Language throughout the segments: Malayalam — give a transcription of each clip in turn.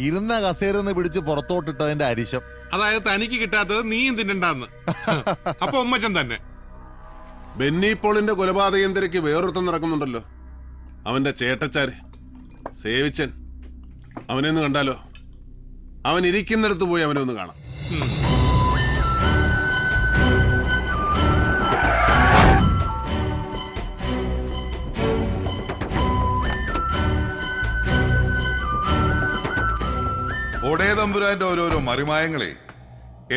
ഇരുന്ന കസേരന്ന് പിടിച്ച് പുറത്തോട്ടിട്ടതിന്റെ അരിശം. അതായത് തനിക്ക് കിട്ടാത്തത് നീയും തിന്നണ്ടെന്ന്. അപ്പൊ ഉമ്മച്ചൻ തന്നെ. ബെന്നി പോളിന്റെ കൊലപാതകം തിരക്ക് വേറൊരുത്തം നടക്കുന്നുണ്ടല്ലോ, അവന്റെ ചേട്ടച്ചാര് സേവിച്ചൻ. അവനെ ഒന്ന് കണ്ടാലോ? അവൻ ഇരിക്കുന്നിടത്ത് പോയി അവനെ ഒന്ന് കാണാം. ഒടേ തമ്പുരാന്റെ ഓരോരോ മറിമായങ്ങളെ.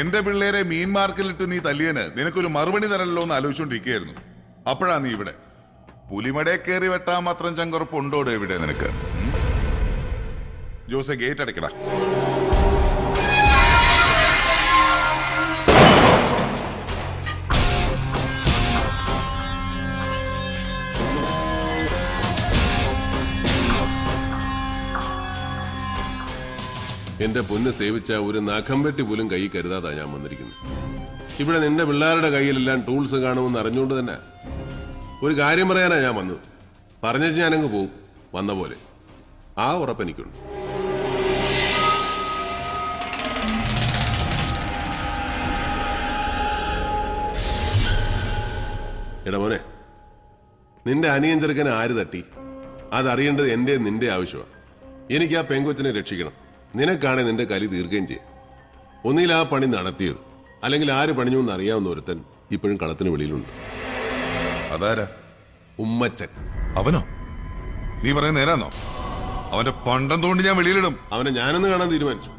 എന്റെ പിള്ളേരെ മീൻ മാർക്കിലിട്ട് നീ തല്ലിയന് നിനക്കൊരു മറുപടി തരല്ലോ എന്ന് ആലോചിച്ചോണ്ടിരിക്കുകയായിരുന്നു. അപ്പോഴാ നീ ഇവിടെ. പുലിമടയെ കയറി വെട്ടാൻ മാത്രം ചങ്കുറപ്പുണ്ടോടെ ഇവിടെ നിനക്ക്? ജോസെ, ഗേറ്റ് അടയ്ക്കടാ. എന്റെ പൊന്ന് സേവിച്ച ഒരു നഖം വെട്ടി പോലും കൈ കരുതാതാ ഞാൻ വന്നിരിക്കുന്നത്. ഇവിടെ നിന്റെ പിള്ളേരുടെ കയ്യിലെല്ലാം ടൂൾസ് കാണുമെന്ന് അറിഞ്ഞുകൊണ്ട് തന്നെ ഒരു കാര്യം പറയാനാ ഞാൻ വന്നത്. പറഞ്ഞേച്ച് ഞാനങ്ങ് പോവും വന്ന പോലെ. ആ ഉറപ്പെനിക്കുണ്ട്. എടാ മോനെ, നിന്റെ അനിയൻ ചെറുക്കനെ ആര് തട്ടി അതറിയേണ്ടത് എന്റെ നിന്റെ ആവശ്യമാണ്. എനിക്ക് ആ പെങ്കൊച്ചിനെ രക്ഷിക്കണം. നിനക്കാണെ നിന്റെ കലി തീർക്കുകയും ചെയ്യാം. ഒന്നിൽ ആ പണി നടത്തിയത്, അല്ലെങ്കിൽ ആര് പണിഞ്ഞു എന്ന് അറിയാവുന്ന ഒരുത്തൻ ഇപ്പോഴും കളത്തിന് വെളിയിലുണ്ട്. അതാരാ? ഉമ്മച്ചൻ. അവനോ? നീ പറയുന്ന നേരാന്നോ? അവന്റെ പണ്ടം തോണ്ടി ഞാൻ വെളിയിലിടും. അവനെ ഞാനൊന്ന് കാണാൻ തീരുമാനിച്ചു.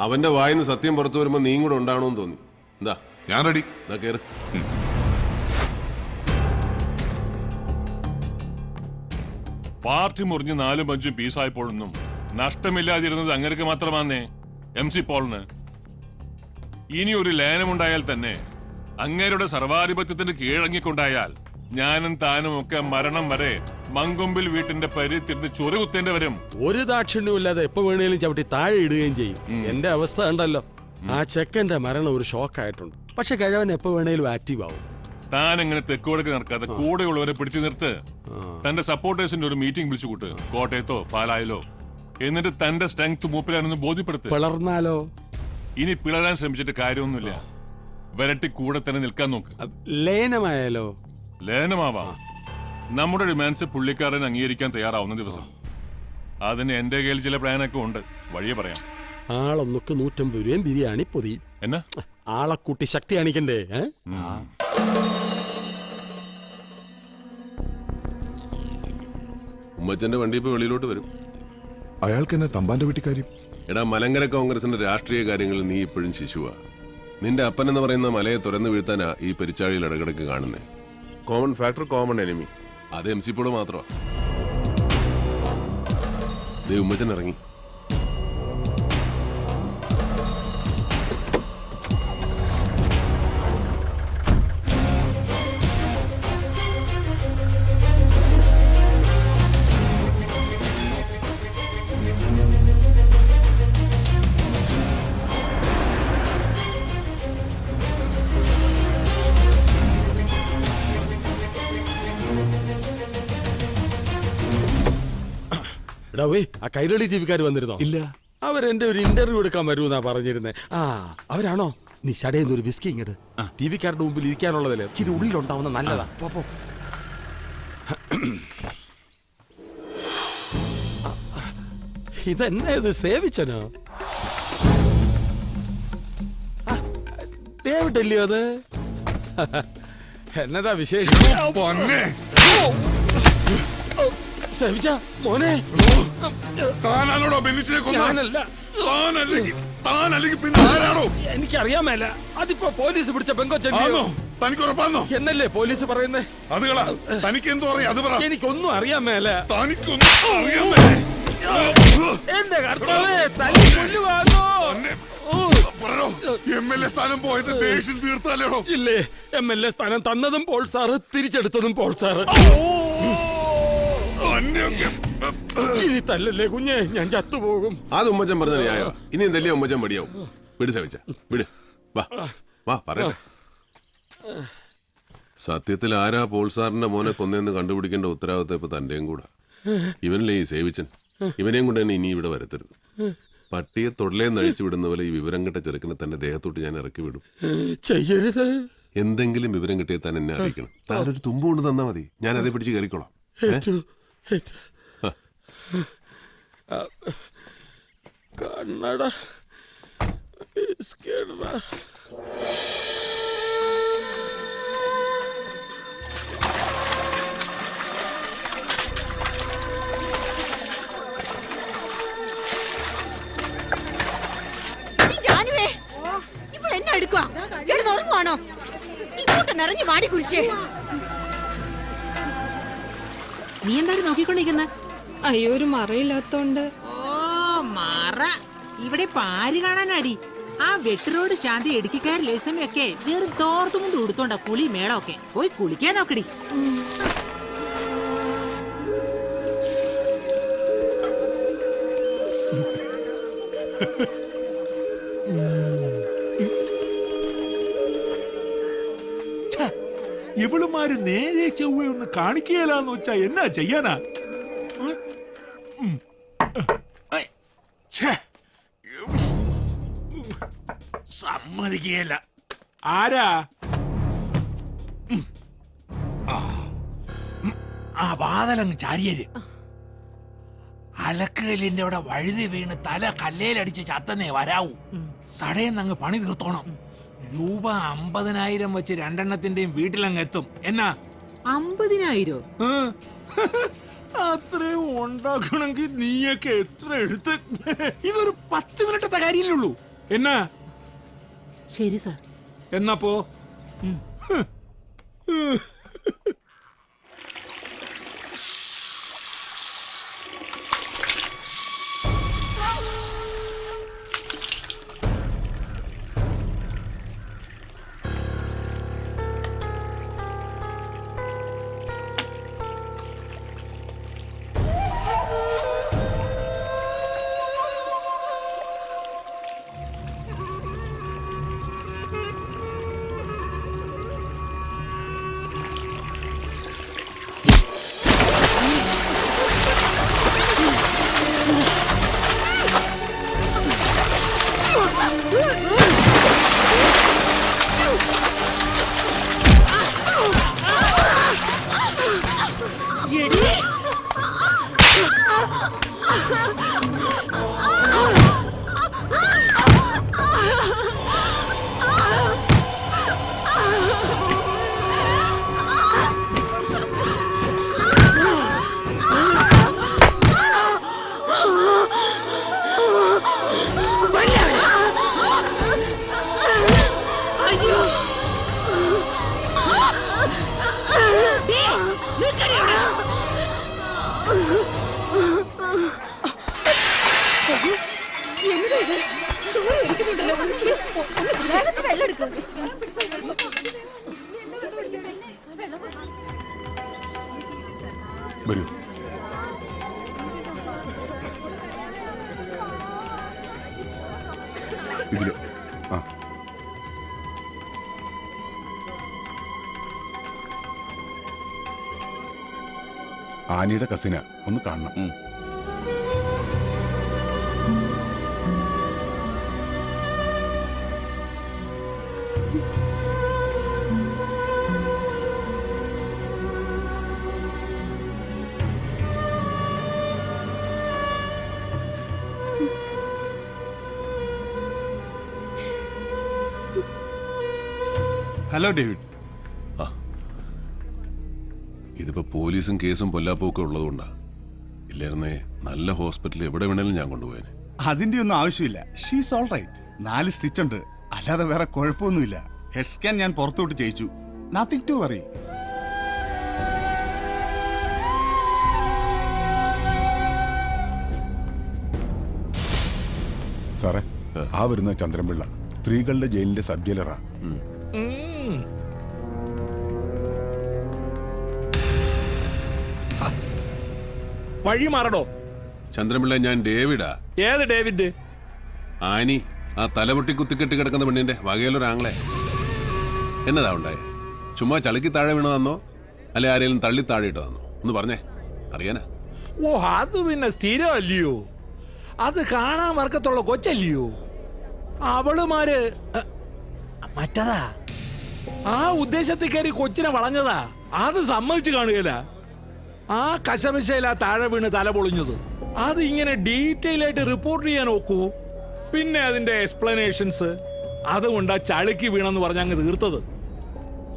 അവന്റെ വായിന്ന് സത്യം പുറത്തു വരുമ്പോ നീയും കൂടെ ഉണ്ടാവണമെന്ന് തോന്നി. എന്താ? ഞാൻ റെഡി. എന്നാ കേറ്. പാർട്ടി മുറിഞ്ഞ് 4-5 പീസായപ്പോഴൊന്നും നഷ്ടമില്ലാതിരുന്നത് അങ്ങനെയൊക്കെ മാത്രമാന്നേ MC പോളിന്. ഇനി ഒരു ലയനമുണ്ടായാൽ തന്നെ അങ്ങേരുടെ സർവാധിപത്യത്തിന് കീഴടങ്ങിക്കൊണ്ടായാൽ ഞാനും താനും ഒക്കെ മരണം വരെ മങ്കൊമ്പിൽ വീട്ടിന്റെ പരിത്തിരുന്ന് ചൊറി കുത്തേണ്ടി വരും. ഒരു ദാക്ഷിണ്യവും ഇല്ലാതെ എപ്പോ വേണേലും ചവിട്ടി താഴെ ഇടുകയും ചെയ്യും. എന്റെ അവസ്ഥ ഉണ്ടല്ലോ. ആ ചെക്കന്റെ മരണം ഒരു ഷോക്കായിട്ടുണ്ട്. പക്ഷെ കഴിവൻ എപ്പോ വേണേലും ആക്റ്റീവ് ആവും. താൻ എങ്ങനെ തെക്കുവടക്ക് നടക്കാതെ കൂടെയുള്ളവരെ പിടിച്ചു നിർത്ത്. തന്റെ സപ്പോർട്ടേഴ്സിന്റെ ഒരു മീറ്റിംഗ് വിളിച്ചു കൂട്ട്, കോട്ടയത്തോ പാലായിലോ. എന്നിട്ട് തന്റെ സ്ട്രെങ്ത് മൂപ്പിലാണെന്ന് ബോധ്യപ്പെടുത്ത്. പിളർന്നാലോ? ഇനി പിളരാൻ ശ്രമിച്ചിട്ട് കാര്യമൊന്നുമില്ല. വരട്ടി കൂടെ തന്നെ നിൽക്കാൻ നോക്ക്. ലയനമായാലോ? ലയനമാവാം. നമ്മുടെ ഡിമാൻഡ്സ് പുള്ളിക്കാരൻ അംഗീകരിക്കാൻ തയ്യാറാവുന്ന ദിവസം. അതിന് എന്റെ കയ്യിൽ ചില പ്ലാനൊക്കെ ഉണ്ട്, വഴിയെ പറയാം. ആളൊന്നൊക്കെ 150 രൂപയും ബിരിയാണി പൊതി. എന്നാ ആളെ കൂട്ടി ശക്തി കാണിക്കണ്ടേ? ഉമ്മച്ചന്റെ വണ്ടി ഇപ്പൊ വെളിയിലോട്ട് വരും. അയാൾക്ക് എന്നെ തമ്പാന്റെ വീട്ടിക്കാര്യം. എടാ, മലങ്കര കോൺഗ്രസിന്റെ രാഷ്ട്രീയ കാര്യങ്ങളിൽ നീ ഇപ്പോഴും ശിശുവാ. നിന്റെ അപ്പൻ എന്ന് പറയുന്ന മലയെ തുറന്നു വീഴ്ത്താനാ ഈ പെരിച്ചാഴിയിൽ ഇടകിടക്ക് കാണുന്നേ. Common factor, common enemy. അത് MC പോള് മാത്രമാ. ഉമ്മച്ചൻ ഇറങ്ങി. ആ കൈരളി ടിവിക്കാർ വന്നിരുന്നോ? ഇല്ല. അവരെന്റെ ഒരു ഇന്റർവ്യൂ എടുക്കാൻ വരുമെന്നാ പറഞ്ഞിരുന്നേ. അവരാണോ? നീ ഷടേന്ന് ഒരു വിസ്കി ഇങ്ങട്. ടിവിക്കാരുടെ മുമ്പിൽ ഇരിക്കാനുള്ളതല്ലേ, ഇച്ചിരി ഉള്ളിലുണ്ടാവുന്ന നല്ലതാ. ഇതെന്നാ ഇത്? സേവിച്ചനോ? ഡേവിഡ് അല്ലയോ അത്? എന്നതാ വിശേഷം? സേവിച്ച മോനെ, താനാണോടോ ബെന്നിച്ചിനെ കൊന്നത്? എനിക്കറിയാമല്ല. അതിപ്പോ പോലീസ് പിടിച്ച പെങ്കൊച്ചോ? തനിക്ക് ഉറപ്പാന്നോ? എന്നല്ലേ പോലീസ് പറയുന്നേ? അത് കള. തനിക്ക് എന്തോ അറിയാം, അത് പറ. എനിക്കൊന്നും അറിയാമേല. തനിക്കൊന്നും അറിയാമേ? എന്റെ കർത്താവേ, തല്ലി കൊല്ലുവാങ്ങോ? MLA സ്ഥാനം പോയിട്ട് ദേഷ്യം തീർത്താലോ? ഇല്ലേ, MLA സ്ഥാനം തന്നതും പോൾ സാറ്, തിരിച്ചെടുത്തതും പോൾ സാറ്. ഇനി തല്ലല്ലേ കുഞ്ഞെ, ഞാൻ ചത്തുപോകും. അത് ഉമ്മച്ചൻ പറഞ്ഞ ന്യായോ? ഇനി തല്ലിയ ഉമ്മച്ചൻ മടിയാവും. വിട് സവിച്ച, വിട്. വാ വാ പറയട്ടെ. സത്യത്തിൽ ആരാ പോൾ സാറിന്റെ മോനെ കൊന്നെന്ന് കണ്ടുപിടിക്കേണ്ട ഉത്തരവാദിത്തം ഇപ്പൊ തന്റെയും കൂടെ. ഇവനല്ലേ ഈ സേവിച്ചൻ. ഇവനെയും കൊണ്ട് തന്നെ ഇനി ഇവിടെ വരത്തരുത്. പട്ടിയെ തൊടലേന്ന് അഴിച്ചു വിടുന്ന പോലെ ഈ വിവരം കിട്ട ചെറുക്കനെ തന്നെ ദേഹത്തോട്ട് ഞാൻ ഇറക്കി വിടും. ചെയ്യരുത്. എന്തെങ്കിലും വിവരം കിട്ടിയാൽ താൻ എന്നെ അറിയിക്കണം. താനൊരു തുമ്പ് കൊണ്ട് തന്നാ മതി, ഞാൻ അതേ പിടിച്ച് കയറിക്കോളാം. കണ്ണട എന്നെ എടുക്കുക ഉറങ്ങുവാണോ? ഇങ്ങോട്ട് നിറഞ്ഞു വാടി കുരിശേ. നീ എന്താണ് നോക്കിക്കൊണ്ടിരിക്കുന്ന? അയ്യോ, ഒരു മറയില്ലാത്തോണ്ട്. ഓ മറ ഇവിടെ പാര് കാണാനാടി. ആ വെട്ടിറോഡ് ശാന്തി ഇടുക്കിക്കാർ ലേസമയൊക്കെ വെറും തോർത്തും കൊണ്ട് ഉടുത്തോണ്ടാ കുളി മേളമൊക്കെ. പോയി കുളിക്കാൻ നോക്കടി. ഇവളുമാര് നേരെ ചൊവ്വയൊന്ന് കാണിക്കുകയില്ലാന്ന് വെച്ചാ എന്നാ ചെയ്യാനാ? സമ്മതിക്കുകയില്ല. ആരാ? ആ വാതലങ്ങ് ചാരിയര്. അലക്കലിന്റെ അവിടെ വഴുതി വീണ് തല കല്ലേലടിച്ച് ചത്തന്നേ വരാവൂ. സടയെന്നങ്ങ് പണി തീർത്തോണം. രൂപ 50,000 വെച്ച് രണ്ടെണ്ണത്തിന്റെയും വീട്ടിലങ്ങ് എത്തും. എന്നാ 50,000? അത്രയും ഉണ്ടാക്കണമെങ്കിൽ നീയൊക്കെ എത്ര എടുത്ത്? ഇതൊരു 10 മിനിറ്റത്തെ കാര്യമില്ലുള്ളൂ. എന്നാ? ശരി സാർ. എന്നാ പോ. വരൂ. ഇതില് ആനിയുടെ കസിന ഒന്ന് കാണണം. Hello David. ഇതിപ്പോ പോലീസും കേസും പൊല്ലാപ്പൊക്കെ ഉള്ളതുകൊണ്ടാ. ഇല്ലായിരുന്നേ നല്ല ഹോസ്പിറ്റലിൽ എവിടെ വേണേലും ഞാൻ കൊണ്ടുപോയേനെ. അതിന്റെ ഒന്നും ആവശ്യമില്ല. She's all right. 4 സ്റ്റിച്ച് ഉണ്ട്, അല്ലാതെ വേറെ കുഴപ്പമൊന്നുമില്ല. ഹെഡ് സ്കാൻ ഞാൻ പുറത്തോട്ട് ചെയ്യിച്ചു. Nothing to worry. സാറേ, ആ വരുന്ന ചന്ദ്രൻപിള്ള സ്ത്രീകളുടെ ജയിലിന്റെ സബ് ജയിലറാ. വഴി മാറടോ. ചന്ദ്രൻപിള്ള, ഞാൻ ഡേവിഡാ. ഏത് ഡേവിഡ്? ആനി, ആ തലപൊട്ടി കുത്തിക്കെട്ടി കിടക്കുന്ന പെണ്ണിന്റെ വകയിലൊരാങ്ങളെ. എന്നതാ ഉണ്ടായേ? ചുമ്മാ ചളുക്കി താഴെ വീണതാന്നോ അല്ലെ ആരെങ്കിലും തള്ളി താഴെ ഇട്ടതാന്നോ? ഒന്ന് പറഞ്ഞേ, അറിയാനാ. ഓ, അത് പിന്നെ സ്ഥിരമല്ലയോ. അത് കാണാൻ വർക്കത്തുള്ള കൊച്ചല്ലയോ? അവളുമാര് മറ്റതാ ആ ഉദ്ദേശത്തിൽ കയറി കൊച്ചിനെ വളഞ്ഞതാ. അത് സമ്മതിച്ചു കാണുകയില്ല. ആ കശമശയിലാ താഴെ വീണ് തല പൊളിഞ്ഞത്. അത് ഇങ്ങനെ ഡീറ്റെയിൽ ആയിട്ട് റിപ്പോർട്ട് ചെയ്യാൻ നോക്കൂ. പിന്നെ അതിന്റെ എക്സ്പ്ലനേഷൻസ്. അതുകൊണ്ടാ ചളുക്കി വീണെന്ന് പറഞ്ഞ അങ്ങ് തീർത്തത്.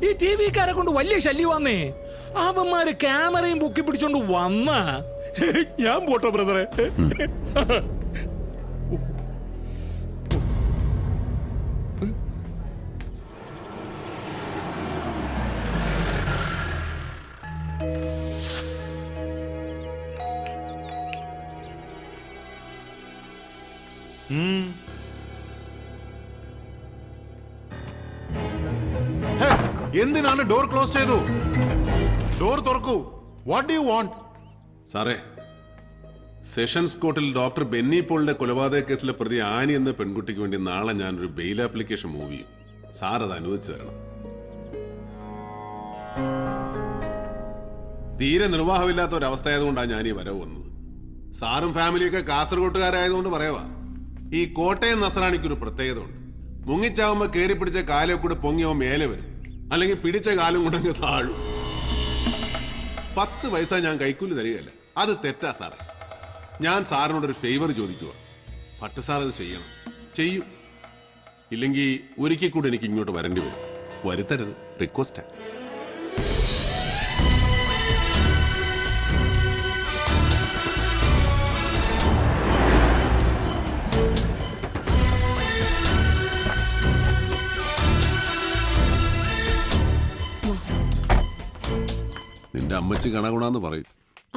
ഈ ടി വിക്കാരെ കൊണ്ട് വലിയ ശല്യമാന്നേ. അവന്മാര് ക്യാമറയും പൊക്കി പിടിച്ചോണ്ട് വന്ന ഞാൻ പോട്ടോ ബ്രദറെ. എന്തിനാണ് ഡോർ ക്ലോസ് ചെയ്തു? ഡോർ തുറക്കൂ. What do you want? സാറേ, സെഷൻസ് കോർട്ടിൽ ഡോക്ടർ ബെന്നി പോളിന്റെ കൊലപാതക കേസിലെ പ്രതി ആനി എന്ന പെൺകുട്ടിക്ക് വേണ്ടി നാളെ ഞാനൊരു ബെയിൽ ആപ്ലിക്കേഷൻ മൂവ് ചെയ്യും. സാർ അത് അനുവദിച്ചു തരണം. തീരെ നിർവാഹമില്ലാത്ത ഒരവസ്ഥയായതുകൊണ്ടാണ് ഞാൻ ഈ വരവ് വന്നത്. സാറും ഫാമിലിയൊക്കെ കാസർഗോട്ടുകാരായതുകൊണ്ട് പറയവാ. ഈ കോട്ടയം നസ്രാണിക്കൊരു പ്രത്യേകത ഉണ്ട്. മുങ്ങിച്ചാവുമ്പോ കയറി പിടിച്ച കാലം കൂടെ പൊങ്ങിയോ മേലെ വരും, അല്ലെങ്കിൽ പിടിച്ച കാലം കൊണ്ടങ്ങ് താഴും. 10 പൈസ ഞാൻ കൈക്കൂലി തരികയല്ല. അത് തെറ്റാ സാറേ. ഞാൻ സാറിനോടൊരു ഫേവർ ചോദിക്കുക. ഭട്ട് സാർ അത് ചെയ്യണം. ചെയ്യും. ഇല്ലെങ്കിൽ ഒരിക്കൽ കൂടെ എനിക്ക് ഇങ്ങോട്ട് വരേണ്ടി വരും. വരുത്തരുത്. റിക്വസ്റ്റാ. നിന്റെ അമ്മച്ചി കണകുണാന്ന് പറയും.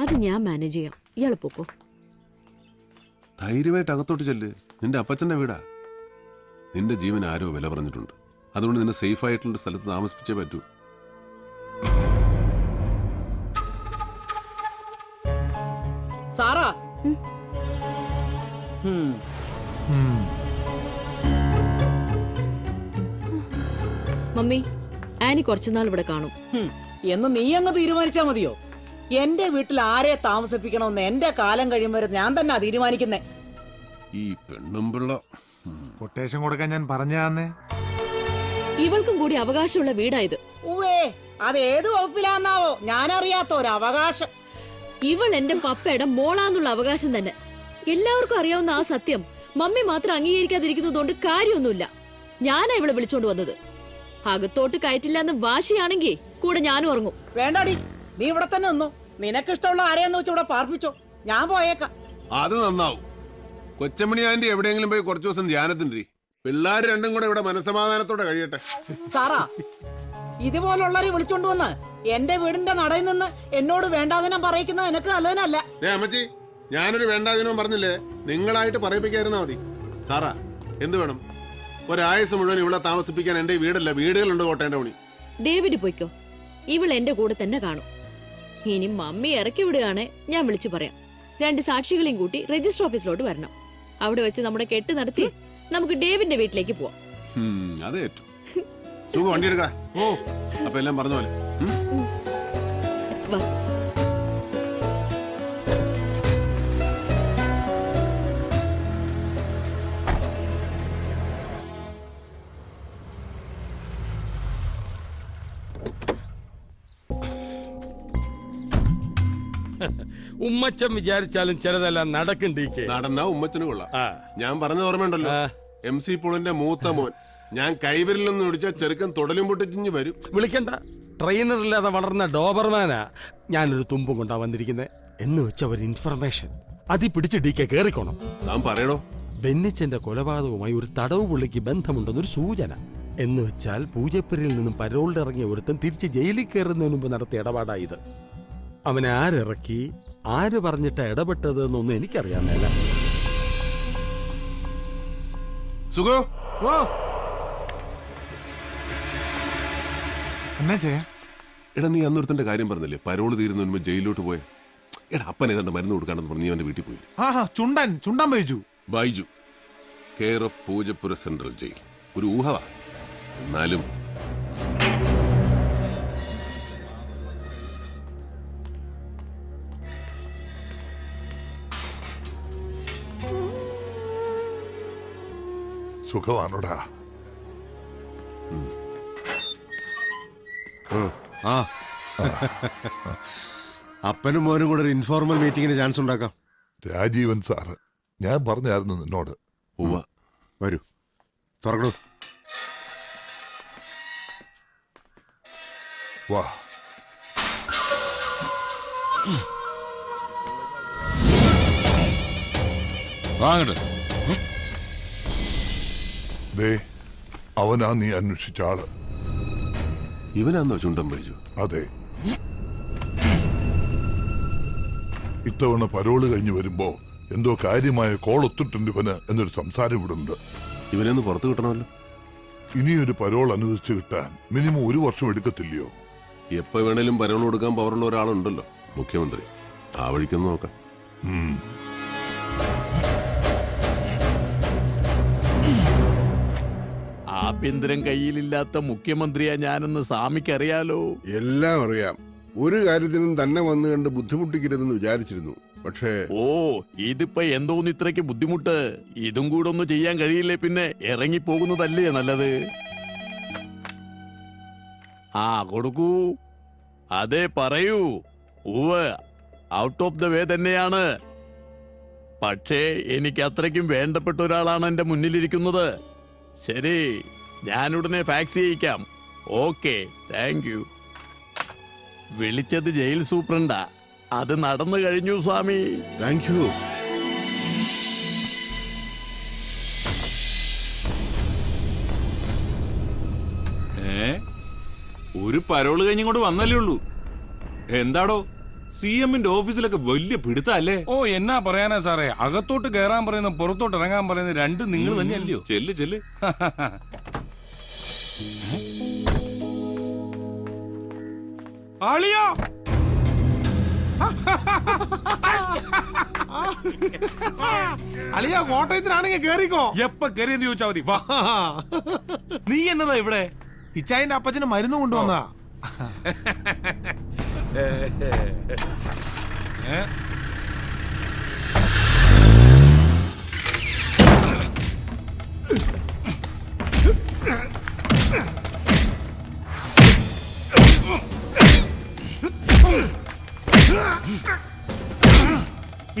അത് ഞാൻ മാനേജ് ചെയ്യാം. ഇയാൾ പോക്കോ. ധൈര്യമായിട്ട് അകത്തോട്ട് ചെല്ല്. നിന്റെ അപ്പച്ചന്റെ വീടാ. നിന്റെ ജീവൻ ആരോ വില പറഞ്ഞിട്ടുണ്ട്. അതുകൊണ്ട് നിന്നെ സേഫ് ആയിട്ടുള്ള സ്ഥലത്ത് താമസിപ്പിച്ചേ പറ്റൂ. സാറാ, മമ്മി, ആനി കുറച്ചുനാൾ ഇവിടെ കാണും. എന്ന് നീ അങ്ങ് തീരുമാനിച്ചാ മതിയോ? എന്റെ വീട്ടിൽ ആരെ താമസിപ്പിക്കണമെന്ന് എന്റെ കാലം കഴിയും വരെ ഞാൻ തന്നെ തീരുമാനിക്കുന്നേ. ഈ പെണ്ണുമ്പിള്ള കൊട്ടേഷൻ കൊടുക്കാൻ ഞാൻ പറഞ്ഞാന്നേ. ഇവൾക്കും കൂടി അവകാശമുള്ള വീടായത്. ഉവേ, അത് ഏത് വകുപ്പിലാന്നാവോ ഞാൻ അറിയാത്ത ഒരു അവകാശം. ഇവൾ എന്റെ പപ്പയുടെ മോളാന്നുള്ള അവകാശം തന്നെ. എല്ലാവർക്കും അറിയാവുന്ന ആ സത്യം മമ്മി മാത്രം അംഗീകരിക്കാതിരിക്കുന്നതുകൊണ്ട് കാര്യമൊന്നുമില്ല. ഞാനാ ഇവളെ വിളിച്ചോണ്ട് വന്നത്. അകത്തോട്ട് കയറ്റില്ലെന്ന് വാശിയാണെങ്കിൽ കൂടെ ഞാനും ഉറങ്ങും. വേണ്ടാടി, നീ ഇവിടെ തന്നെ നിന്നു. നിനക്കിഷ്ടമുള്ള ആരെയെന്ന് വെച്ച് ഇവിടെ പാർപ്പിച്ചോ. ഞാൻ പോയേക്കാം. അത് നന്നാവും. കൊച്ചമണി ആന്റി എവിടെയെങ്കിലും പോയി കുറച്ചു ദിവസം ധ്യാനത്തിൻ്റെ. പിള്ളേർ രണ്ടും കൂടെ ഇവിടെ മനസമാധാനത്തോടെ കഴിയട്ടെ. സാറാ, ഇതുപോലുള്ളവരെ വിളിച്ചോണ്ട് വന്ന് എന്റെ വീടിന്റെ നടയിൽ നിന്ന് എന്നോട് വേണ്ടാതിനം പറയിക്കുന്നത് എനിക്ക് നല്ലതിനല്ല. അമ്മച്ചി, ഞാനൊരു വേണ്ടാതിനോ പറഞ്ഞില്ലേ? നിങ്ങളായിട്ട് പറയിപ്പിക്കായിരുന്നാ മതി. സാറാ, എന്ത് വേണം? ഒരായുസ് മുഴുവൻ ഇവിടെ താമസിപ്പിക്കാൻ എന്റെ വീടല്ല, വീടുകളുണ്ട് കോട്ടേന്റെ പണി. ഡേവിഡ് പോയിക്കോ. ഇവൾ എന്റെ കൂടെ തന്നെ കാണും. ഇനി മമ്മി ഇറക്കി വിടുകയാണെ ഞാൻ വിളിച്ചു പറയാം. 2 സാക്ഷികളെയും കൂട്ടി രജിസ്റ്റർ ഓഫീസിലോട്ട് വരണം. അവിടെ വെച്ച് നമ്മുടെ കെട്ട് നടത്തി നമുക്ക് ഡേവിഡിന്റെ വീട്ടിലേക്ക് പോവാം. അത് ഏറ്റു. സുഖം, വണ്ടി എടുക്കാം. ഓ, അപ്പൊ എല്ലാം പറഞ്ഞ പോലെ. വാ. ഉമ്മച്ചൻ വിചാരിച്ചാലും ചിലതെല്ലാം നടക്കണ്ടീക്കേ. നടന്നാ ഉമ്മച്ചന് കൊള്ളാം. ഞാൻ പറഞ്ഞ ഓർമ്മയുണ്ടല്ലോ, MC പോളിന്റെ മൂത്ത മോൻ. ഞാൻ കൈവരിൽ നിന്ന് വിളിച്ച ചെറുക്കൻ തൊടലും പൊട്ടിച്ചിഞ്ഞ് വരും. വിളിക്കണ്ട, ട്രെയിനറില്ലാതെ വളർന്ന ഡോബർമാനാ. ഞാനൊരു തുമ്പും കൊണ്ടാ വന്നിരിക്കുന്നത്. എന്ന് വെച്ച ഒരു ഇൻഫർമേഷൻ അതി പിടിച്ച് DK കേറിക്കോണം. താൻ പറയണോ? ബെന്നിച്ചന്റെ കൊലപാതകവുമായി ഒരു തടവ് പുള്ളിക്ക് ബന്ധമുണ്ടെന്നൊരു സൂചന. എന്ന് വെച്ചാൽ പൂജപ്പുരയിൽ നിന്നും പരോളിലിറങ്ങിയ ഒരുത്തൻ തിരിച്ച് ജയിലിൽ കയറുന്നതിന് മുമ്പ് നടത്തിയ ഇടപാടായത്. അവനെ ആരിറക്കി, ആര് പറഞ്ഞിട്ട് ഇടപെട്ടത് എന്നൊന്നും എനിക്കറിയാമല്ല. സുഖോ, എന്നാ ചെയ്യാ? എടാ, നീ അന്നൊരുത്തന്റെ കാര്യം പറഞ്ഞില്ലേ, പരോള് തീരുന്ന മുൻപ് ജയിലിലോട്ട് പോയ. എടാ, അപ്പൻ ഏതാണ്ട് മരുന്ന് കൊടുക്കാണെന്ന് പറഞ്ഞ് നീ അവന്റെ വീട്ടിൽ പോയില്ലേ? Chundan Baiju, care of Poojappura central jail. ഒരു ഊഹവാ, എന്നാലും സുഖമാണോടാ? ആ അപ്പനും മോനും കൂടെ ഒരു ഇൻഫോർമൽ മീറ്റിംഗിന് ചാൻസ് ഉണ്ടാക്കാം. രാജീവൻ സാറ്, ഞാൻ പറഞ്ഞായിരുന്നു നിന്നോട്. വരൂ, തുറക്കണു. വാ. ദേ, അവനാ നീ അന്വേഷിച്ച ആള്. ഇവനാന്നോ ചുണ്ടൻ ബൈജു? അതെ. ഇത്തവണ പരോള് കഴിഞ്ഞ് വരുമ്പോ എന്തോ കാര്യമായ കോൾ ഒത്തിട്ടുണ്ട് ഇവന് എന്നൊരു സംസാരം ഇവിടെ ഉണ്ട്. ഇവനൊന്ന് പുറത്തു കിട്ടണമല്ലോ. ഇനിയൊരു പരോൾ അനുവദിച്ചു കിട്ടാൻ മിനിമം 1 വർഷം എടുക്കത്തില്ലയോ? എപ്പോ വേണേലും പരോൾ കൊടുക്കാൻ പവറുള്ള ഒരാളുണ്ടല്ലോ, മുഖ്യമന്ത്രി. ആ വഴിക്കൊന്ന് നോക്കാം. ആഭ്യന്തരം കയ്യിലില്ലാത്ത മുഖ്യമന്ത്രിയാ ഞാനെന്ന് സ്വാമിക്കറിയാലോ. എല്ലാം അറിയാം. ഒരു കാര്യത്തിനും തന്നെ വന്നു കണ്ട് ബുദ്ധിമുട്ടിക്കരുതെന്ന് വിചാരിച്ചിരുന്നു. പക്ഷേ ഇതിപ്പോ എന്തോന്ന് ഇത്രയ്ക്ക് ബുദ്ധിമുട്ട്? ഇതും കൂടെ ഒന്നും ചെയ്യാൻ കഴിയില്ലേ പിന്നെ ഇറങ്ങിപ്പോകുന്നതല്ലേ നല്ലത്. കൊടുക്കൂ. അതെ, പറയൂ. ഔട്ട് ഓഫ് ദ വേ തന്നെയാണ്. പക്ഷേ എനിക്ക് അത്രയ്ക്കും വേണ്ടപ്പെട്ട ഒരാളാണ് എന്റെ മുന്നിലിരിക്കുന്നത്. ശരി, ഞാനുടനെ ഫാക്സ് ചെയ്യിക്കാം. Okay, thank you. വിളിച്ചത് ജയിൽ സൂപ്രണ്ടാ. അത് നടന്നു കഴിഞ്ഞു സ്വാമി. Thank you. ഒരു പരോള് കഴിഞ്ഞിങ്ങോട്ട് വന്നല്ലേ ഉള്ളൂ. എന്താടോ CM-ന്റെ ഓഫീസിലൊക്കെ വലിയ പിടുത്തല്ലേ? എന്നാ പറയാനാ സാറേ, അകത്തോട്ട് കയറാൻ പറയുന്ന പുറത്തോട്ട് ഇറങ്ങാൻ പറയുന്ന രണ്ടും നിങ്ങൾ തന്നെയല്ലയോ? ചെല്ല് ചെല്ല്. ആളിയോ അളിയ കോട്ടയത്തിനാണെങ്കിൽ കേറിക്കോ. എപ്പ കയറിയെന്ന് ചോദിച്ചാ മതി. നീ എന്നതാ ഇവിടെ? ഇച്ചായന്റെ അപ്പച്ചന് മരുന്ന് കൊണ്ടുവന്നാ.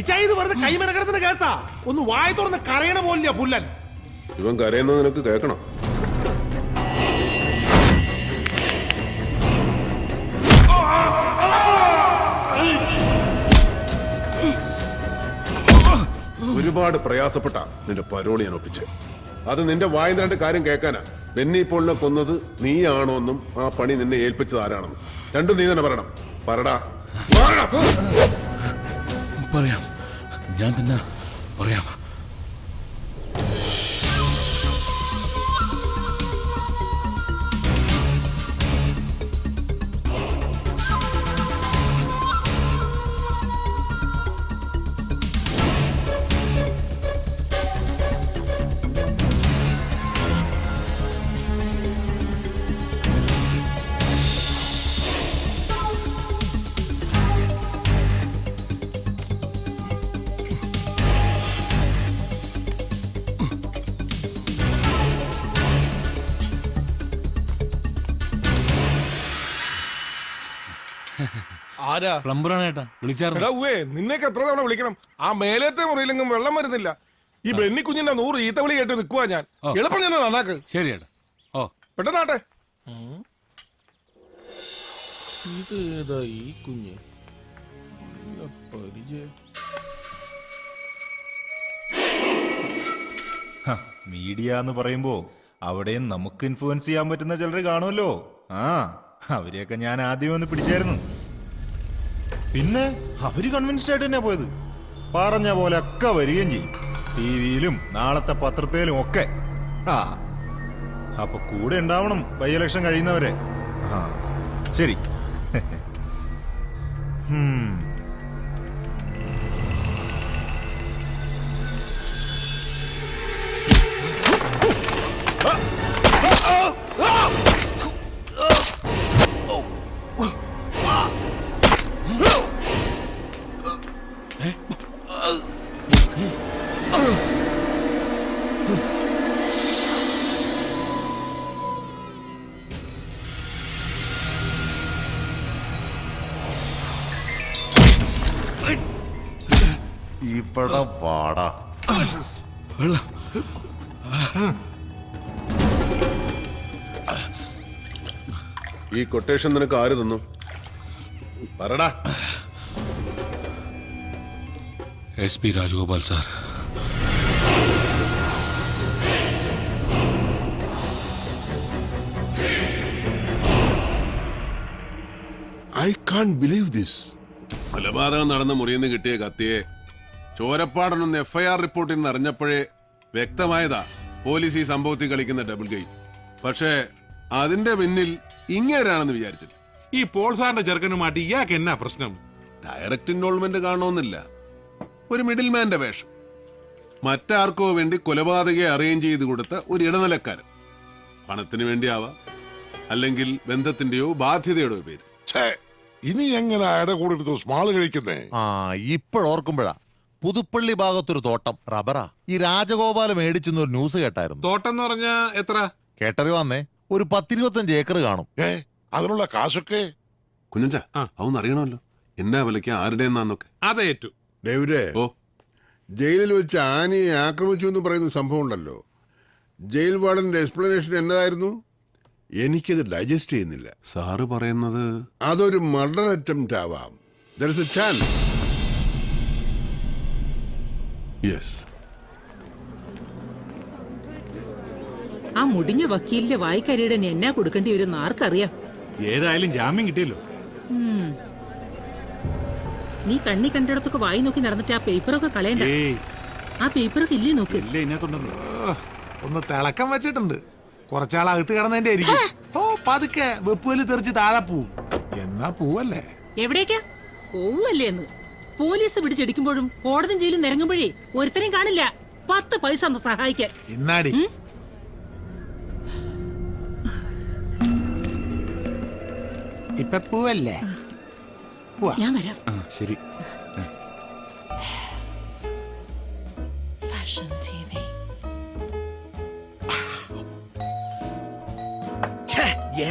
ഇച്ചായ ഇത് വെറുതെ കൈമെനക്കെടുക്കുന്ന കേസാ. ഒന്ന് വായ തുറന്ന് കരയണ പോലില്ല പുല്ലൻ. ഇവൻ കരയുന്നത് നിനക്ക് കേൾക്കണം. ഒരുപാട് പ്രയാസപ്പെട്ട നിന്റെ പരോളി ഞാൻ ഒപ്പിച്ച്. അത് നിന്റെ വായന രണ്ട് കാര്യം കേൾക്കാനാ. ബെന്നി പോളിനെ കൊന്നത് നീയാണോന്നും ആ പണി നിന്നെ ഏൽപ്പിച്ചത് ആരാണെന്നും രണ്ടും നീ തന്നെ പറയണം. പറടാ. പറയാം, ഞാൻ തന്നെ പറയാം. ആരാ? പ്ലംബറാണ് ഏട്ടാ. വിളിച്ചായിരുന്നു. നിന്നേക്ക് എത്ര തവണ വിളിക്കണം? ആ മേലത്തെ മുറിയിലെങ്കിലും വെള്ളം വരുന്നില്ല. ഈ ബെന്നി കുഞ്ഞിന്റെ 100 ഈത്ത വിളി കേട്ട് നിൽക്കുവാ ഞാൻ. എളുപ്പം ഞാൻ നന്നാക്ക്. ശരി ഏട്ടാ. പെട്ടെന്നാട്ടെ. ഇത് ഈ കുഞ്ഞ് മീഡിയ എന്ന് പറയുമ്പോ അവിടെയും നമുക്ക് ഇൻഫ്ലുവൻസ് ചെയ്യാൻ പറ്റുന്ന ചിലർ കാണുമല്ലോ. അവരെയൊക്കെ ഞാൻ ആദ്യം ഒന്ന് പിടിച്ചായിരുന്നു. പിന്നെ അവര് കൺവിൻസ്ഡ് ആയിട്ട് തന്നെ പോയത്. പറഞ്ഞ പോലെ ഒക്കെ വരികയും ചെയ്യും, ടിവിയിലും നാളത്തെ പത്രത്തിലും ഒക്കെ. അപ്പൊ കൂടെ ഉണ്ടാവണം ബൈ ഇലക്ഷൻ കഴിയുന്നവരെ. ശരി. എടാ വാടാ. ഈ കൊട്ടേഷൻ നിനക്ക് ആര് തന്നു? പറടാ. SP Rajagopal sir. I can't believe this. കൊലപാതകം നടന്ന മുറിയിൽ നിന്ന് കിട്ടിയ കത്തിയെ ചോരപ്പാടനൊന്ന് FIR റിപ്പോർട്ടിൽ നിന്ന് അറിഞ്ഞപ്പോഴേ വ്യക്തമായതാ പോലീസ് ഈ സംഭവത്തിൽ കളിക്കുന്ന ഡബിൾ ഗെയിം. പക്ഷേ അതിന്റെ പിന്നിൽ ഇങ്ങേരാണെന്ന് വിചാരിച്ചില്ല. ഈ പോൾ സാറിന്റെ ചെറുക്കനുമായിട്ട് ഇയാൾക്ക് എന്നാ പ്രശ്നം? ഡയറക്റ്റ് ഇൻവോൾവ്മെന്റ് കാണണമെന്നില്ല, ഒരു മിഡിൽ മാന്റെ വേഷം. മറ്റാർക്കോ വേണ്ടി കൊലപാതകയെ അറേഞ്ച് ചെയ്ത് കൊടുത്ത ഒരു ഇടനിലക്കാരൻ. പണത്തിന് വേണ്ടിയാവാം, അല്ലെങ്കിൽ ബന്ധത്തിന്റെയോ ബാധ്യതയുടെയോ പേര്. ഇനി എങ്ങനെ അയാളുടെ കൂടെ എടുത്ത് സ്മാള് കഴിക്കുന്നേ? ആ ഇപ്പോഴോർക്കുമ്പോഴാ പുതുപ്പള്ളി ഭാഗത്തൊരു തോട്ടം റബ്ബറാ ഈ രാജഗോപാല മേടിച്ചെന്നൊരു ന്യൂസ് കേട്ടായിരുന്നു. തോട്ടം എന്ന് പറഞ്ഞാ എത്ര? കേട്ടറിവാന്നേ ഒരു 10-25 ഏക്കർ കാണും. അതിനുള്ള കാശൊക്കെ കുഞ്ഞഞ്ച അതൊന്നും അറിയണമല്ലോ, എന്നാ വിലയ്ക്ക് ആരുടെയെന്നാന്നൊക്കെ. അതേറ്റു. ഡേവിഡേ, ജയിലിൽ വെച്ച് ആനയെ ആക്രമിച്ചു എന്ന് പറയുന്ന സംഭവം ഉണ്ടല്ലോ, ജയിൽ വാർഡന്റെ എക്സ്പ്ലനേഷൻ എന്നതായിരുന്നു? എനിക്കത് ഡൈജസ്റ്റ് ചെയ്യുന്നില്ല. സാറ് പറയുന്നത് അതൊരു മർഡർ അറ്റംപ്റ്റ് ആവാം. There is a chance. Yes. ആ മുടിഞ്ഞ വക്കീലിന്റെ വായിക്കരിയുടെ എന്നാ കൊടുക്കേണ്ടി വരും ആർക്കറിയാം. ഏതായാലും ജാമ്യം കിട്ടിയല്ലോ. നീ കണ്ണി കണ്ടിടത്തൊക്കെ വായി നോക്കി നടന്നിട്ട് ആ പേപ്പറൊക്കെ കളയണ്ട. ആ പേപ്പറൊക്കെ ഇല്ലേ നോക്ക്. ഒന്ന് തിളക്കം വെച്ചിട്ടുണ്ട്. കുറച്ചാളകത്ത് കിടന്നതിന്റെ ആയിരിക്കും. ഓ പതുക്കെ വെപ്പുവല് തെറിച്ച് താഴെ പോവും. എന്നാ പൂവല്ലേ? എവിടേക്കാ പോവല്ലേ എന്ന്? പോലീസ് പിടിച്ചെടുക്കുമ്പോഴും കോടതിയും ജയിലും നിരങ്ങുമ്പോഴേ ഒരുത്തരെയും കാണില്ല 10 പൈസ ഒന്ന് സഹായിക്കാൻ. ഇന്നാടി ഇപ്പൊ പൂവല്ലേ? ഞാൻ വരാം. ശരി.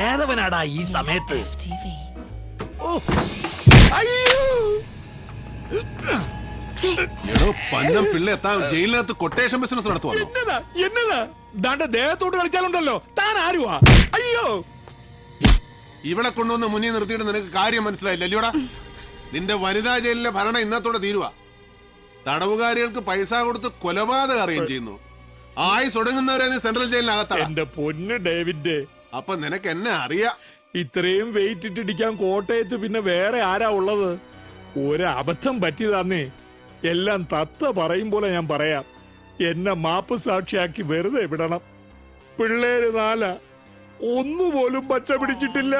ഏതവനാടാ ഈ സമയത്ത്? പിള്ളേ ജയിലിനകത്ത് കൊട്ടേഷൻ ബിസിനസ് നടത്തുവാ. എന്നതാ ദാണ്ട ദേഹത്തോട്ട് കളിച്ചാലുണ്ടല്ലോ. താൻ ആരുവാ? അയ്യോ, ഇവിടെ കൊണ്ടുവന്ന് മുന്നിൽ നിർത്തിയിട്ട് നിനക്ക് കാര്യം മനസ്സിലായില്ല അല്ലയോടാ? നിന്റെ വനിതാ ജയിലിലെ ഭരണം ഇന്നത്തോടെ തീരുവാ. തടവുകാരികൾക്ക് പൈസ കൊടുത്ത് കൊലപാതകം അറിയുകയും ചെയ്യുന്നു. ആയുസ് ഒടുങ്ങുന്നവരെ നീ സെൻട്രൽ ജയിലിനകത്താണ്. എന്റെ പൊന്ന് ഡേവിഡ്, അപ്പൊ നിനക്ക് എന്നെ അറിയാം. ഇത്രയും വെയിറ്റ് ഇട്ടിടിക്കാൻ കോട്ടയത്ത് പിന്നെ വേറെ ആരാ ഉള്ളത്? ഒരബദ്ധം പറ്റിയതാന്നേ. എല്ലാം തത്ത പറയും പോലെ ഞാൻ പറയാം. എന്നെ മാപ്പ് സാക്ഷിയാക്കി വെറുതെ വിടണം. പിള്ളേര് 4 ഒന്നുപോലും പച്ച പിടിച്ചിട്ടില്ല.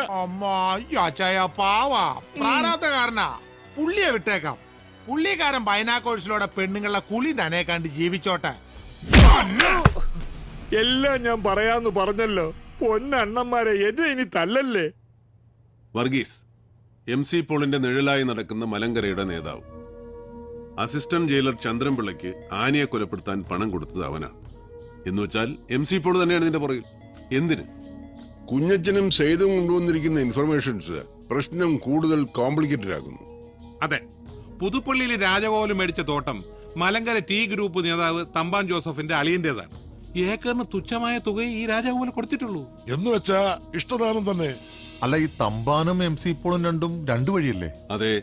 പാവാ പ്രാരാബ്ധകാരനാ. പുള്ളിയെ വിട്ടേക്കാം. പുള്ളിക്കാരൻ ബൈനാക്കോഴ്സിലൂടെ പെണ്ണുങ്ങളെ കുളി തന്നെ കണ്ട് ജീവിച്ചോട്ടെ. എല്ലാം ഞാൻ പറയാന്ന് പറഞ്ഞല്ലോ. പൊന്നണ്ണന്മാരെ, എന്നെ ഇനി തല്ലല്ലേ. വർഗീസ് MC പോളിന്റെ നിഴലായി നടക്കുന്ന മലങ്കരയുടെ നേതാവ്. അസിസ്റ്റന്റ് ജയിലർ ചന്ദ്രൻപിള്ളയ്ക്ക് ആനയെ കൊലപ്പെടുത്താൻ പണം കൊടുത്തത് അവനാണ്. എന്നുവെച്ചാൽ MC പോൾ തന്നെയാണ് ഇതിന്റെ പുറകിൽ. എന്തിന്? കുഞ്ഞച്ചനും സെയ്തും കൊണ്ടുവന്നിരിക്കുന്ന ഇൻഫർമേഷൻസ് പ്രശ്നം കൂടുതൽ കോംപ്ലിക്കേറ്റഡ് ആകുന്നു. അതെ, പുതുപ്പള്ളിയിൽ രാജഗോപാലൻ മേടിച്ച തോട്ടം മലങ്കര T ഗ്രൂപ്പ് നേതാവ് തമ്പാൻ ജോസഫിന്റെ അളിയന്റേതാണ്. ഏക്കറിന് തുച്ഛമായ തുക ഈ രാജഗോപാലൻ കൊടുത്തിട്ടുള്ളൂ. എന്ന് വെച്ചാ ഇഷ്ടദാനം തന്നെ. അല്ല, ഈ തമ്പാനും MC പോളും രണ്ടും 2 വഴിയല്ലേ? അതെ,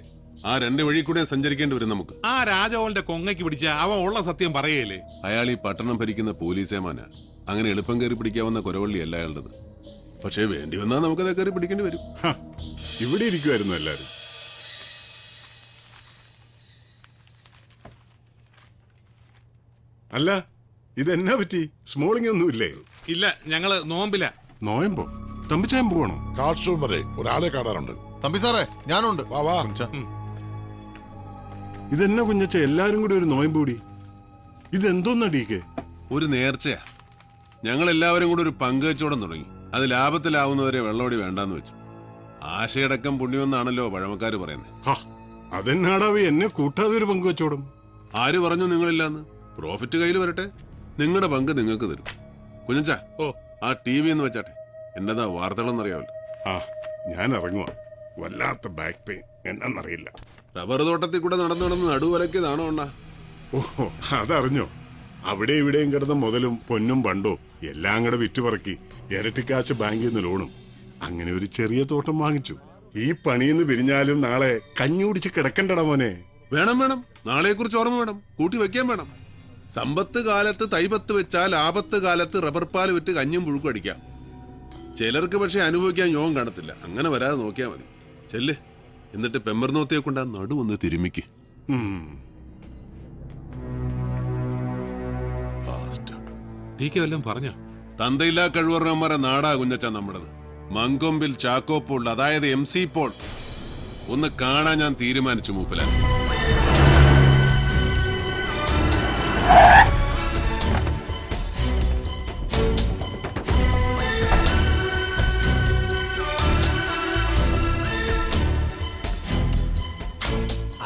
ആ 2 വഴി കൂടെ സഞ്ചരിക്കേണ്ടി വരും നമുക്ക്. ആ രാജഗോപാലന്റെ കൊങ്ങയ്ക്ക് പിടിച്ച അവൻ ഉള്ള സത്യം പറയല്ലേ. അയാൾ ഈ പട്ടണം ഭരിക്കുന്ന പോലീസേമാനാ. അങ്ങനെ എളുപ്പം കയറി പിടിക്കാവുന്ന കുരവള്ളിയല്ല അയാളുടേത്. പക്ഷേ വേണ്ടി വന്നാൽ നമുക്കത് കയറി പിടിക്കേണ്ടി വരും. ഇവിടെ ഇരിക്കുമായിരുന്നു എല്ലാരും. അല്ല, ഇതെന്നാ പറ്റി? സ്മോളിംഗ് ഒന്നുമില്ലേ? ഇല്ല, ഞങ്ങള് നോമ്പില്ല. നോയമ്പോ? തമ്പിച്ചായം പോകണോ? കാർഷൂം വരെ ഒരാളെ കാണാറുണ്ട്. തമ്പി സാറേ, ഞാനുണ്ട്. വാ വാ. ഇതെന്നാ കുഞ്ഞച്ച എല്ലാരും കൂടി ഒരു നോയമ്പ് കൂടി? ഇതെന്തോന്നാ ഡീക്കെ? ഒരു നേർച്ചയാ. ഞങ്ങൾ എല്ലാവരും കൂടി ഒരു പങ്കുവെച്ചോടം തുടങ്ങി. അത് ലാഭത്തിലാവുന്നവരെ വെള്ളോടി വേണ്ടാന്ന് വെച്ചു. ആശയടക്കം പുണ്യമെന്നാണല്ലോ പഴമക്കാര് പറയുന്നത്. അതെന്നാടാവി എന്നെ കൂട്ടാതെ ഒരു പങ്കുവെച്ചോടും? ആര് പറഞ്ഞു നിങ്ങളില്ലാന്ന്? പ്രോഫിറ്റ് കയ്യിൽ വരട്ടെ, നിങ്ങളുടെ പങ്ക് നിങ്ങൾക്ക് തരും. കുഞ്ഞച്ച, ആ TV എന്ന് വെച്ചാട്ടെ. എന്നതാ വാർത്തകളെന്നറിയാമല്ലോ. ഞാൻ ഇറങ്ങുക. വല്ലാത്ത ബാക്ക് പെയിൻ, എന്നറിയില്ല. റബ്ബർ തോട്ടത്തിൽ കൂടെ നടന്നു നടന്ന് നടുവലക്കിയതാണോ അണ്ണാ? ഓ അതറിഞ്ഞോ? അവിടെ ഇവിടെയും കിടന്ന മുതലും പൊന്നും പണ്ടോ എല്ലാം കൂടെ വിറ്റുപറക്കി ഇരട്ടിക്കാശ് ബാങ്കിൽ നിന്ന് ലോണും അങ്ങനെ ഒരു ചെറിയ തോട്ടം വാങ്ങിച്ചു. ഈ പണിയെന്ന് പിരിഞ്ഞാലും നാളെ കഞ്ഞി കുടിച്ച് കിടക്കണ്ടടാ മോനെ. വേണം വേണം, നാളെയെ കുറിച്ച് ഓർമ്മ വേണം, കൂട്ടി വെക്കാൻ വേണം. സമ്പത്ത് കാലത്ത് തൈപത്ത് വെച്ചാൽ ആപത്ത് കാലത്ത് റബ്ബർ പാൽ വിറ്റ് കഞ്ഞും പുഴുക്കും അടിക്കാം. ചിലർക്ക് പക്ഷെ അനുഭവിക്കാൻ യോഗം കാണത്തില്ല. അങ്ങനെ വരാതെ നോക്കിയാൽ മതി. ചെല്ല്, എന്നിട്ട് പെമ്പർനോത്തിയെ കൊണ്ട് ആ നടു ഒന്ന് തിരുമിക്ക്. പറഞ്ഞ തന്തയില്ലാ കഴിവറന്മാരെ നാടാ കുഞ്ഞച്ച നമ്മുടേത്. മങ്കൊമ്പിൽ ചാക്കോ പോൾ, അതായത് MC പോൾ ഒന്ന് കാണാൻ ഞാൻ തീരുമാനിച്ചു മൂപ്പലാൻ.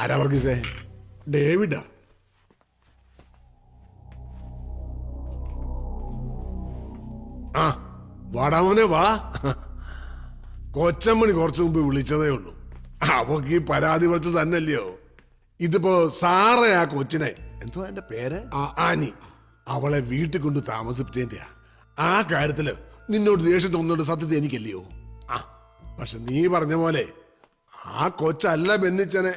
ആരാ വർഗീസേ? ഡേവിഡാ? ആ വാടാമോനെ വാ. കൊച്ചമ്മണി കുറച്ചു മുമ്പ് വിളിച്ചതേ ഉള്ളൂ. അവക്ക് ഈ പരാതി കുറച്ച് തന്നെയല്ലയോ. ഇതിപ്പോ സാറേ ആ കൊച്ചിനെ, എന്തോ എന്റെ പേര്, ആനി, അവളെ വീട്ടിൽ കൊണ്ട് താമസിപ്പിച്ചതിന്റെയാ. ആ കാര്യത്തില് നിന്നോട് ദേഷ്യം തോന്നുന്നുണ്ട്, സത്യത്തെ എനിക്കല്ലയോ. ആ പക്ഷെ നീ പറഞ്ഞ പോലെ ആ കൊച്ചല്ല ബെന്നിച്ചനെ.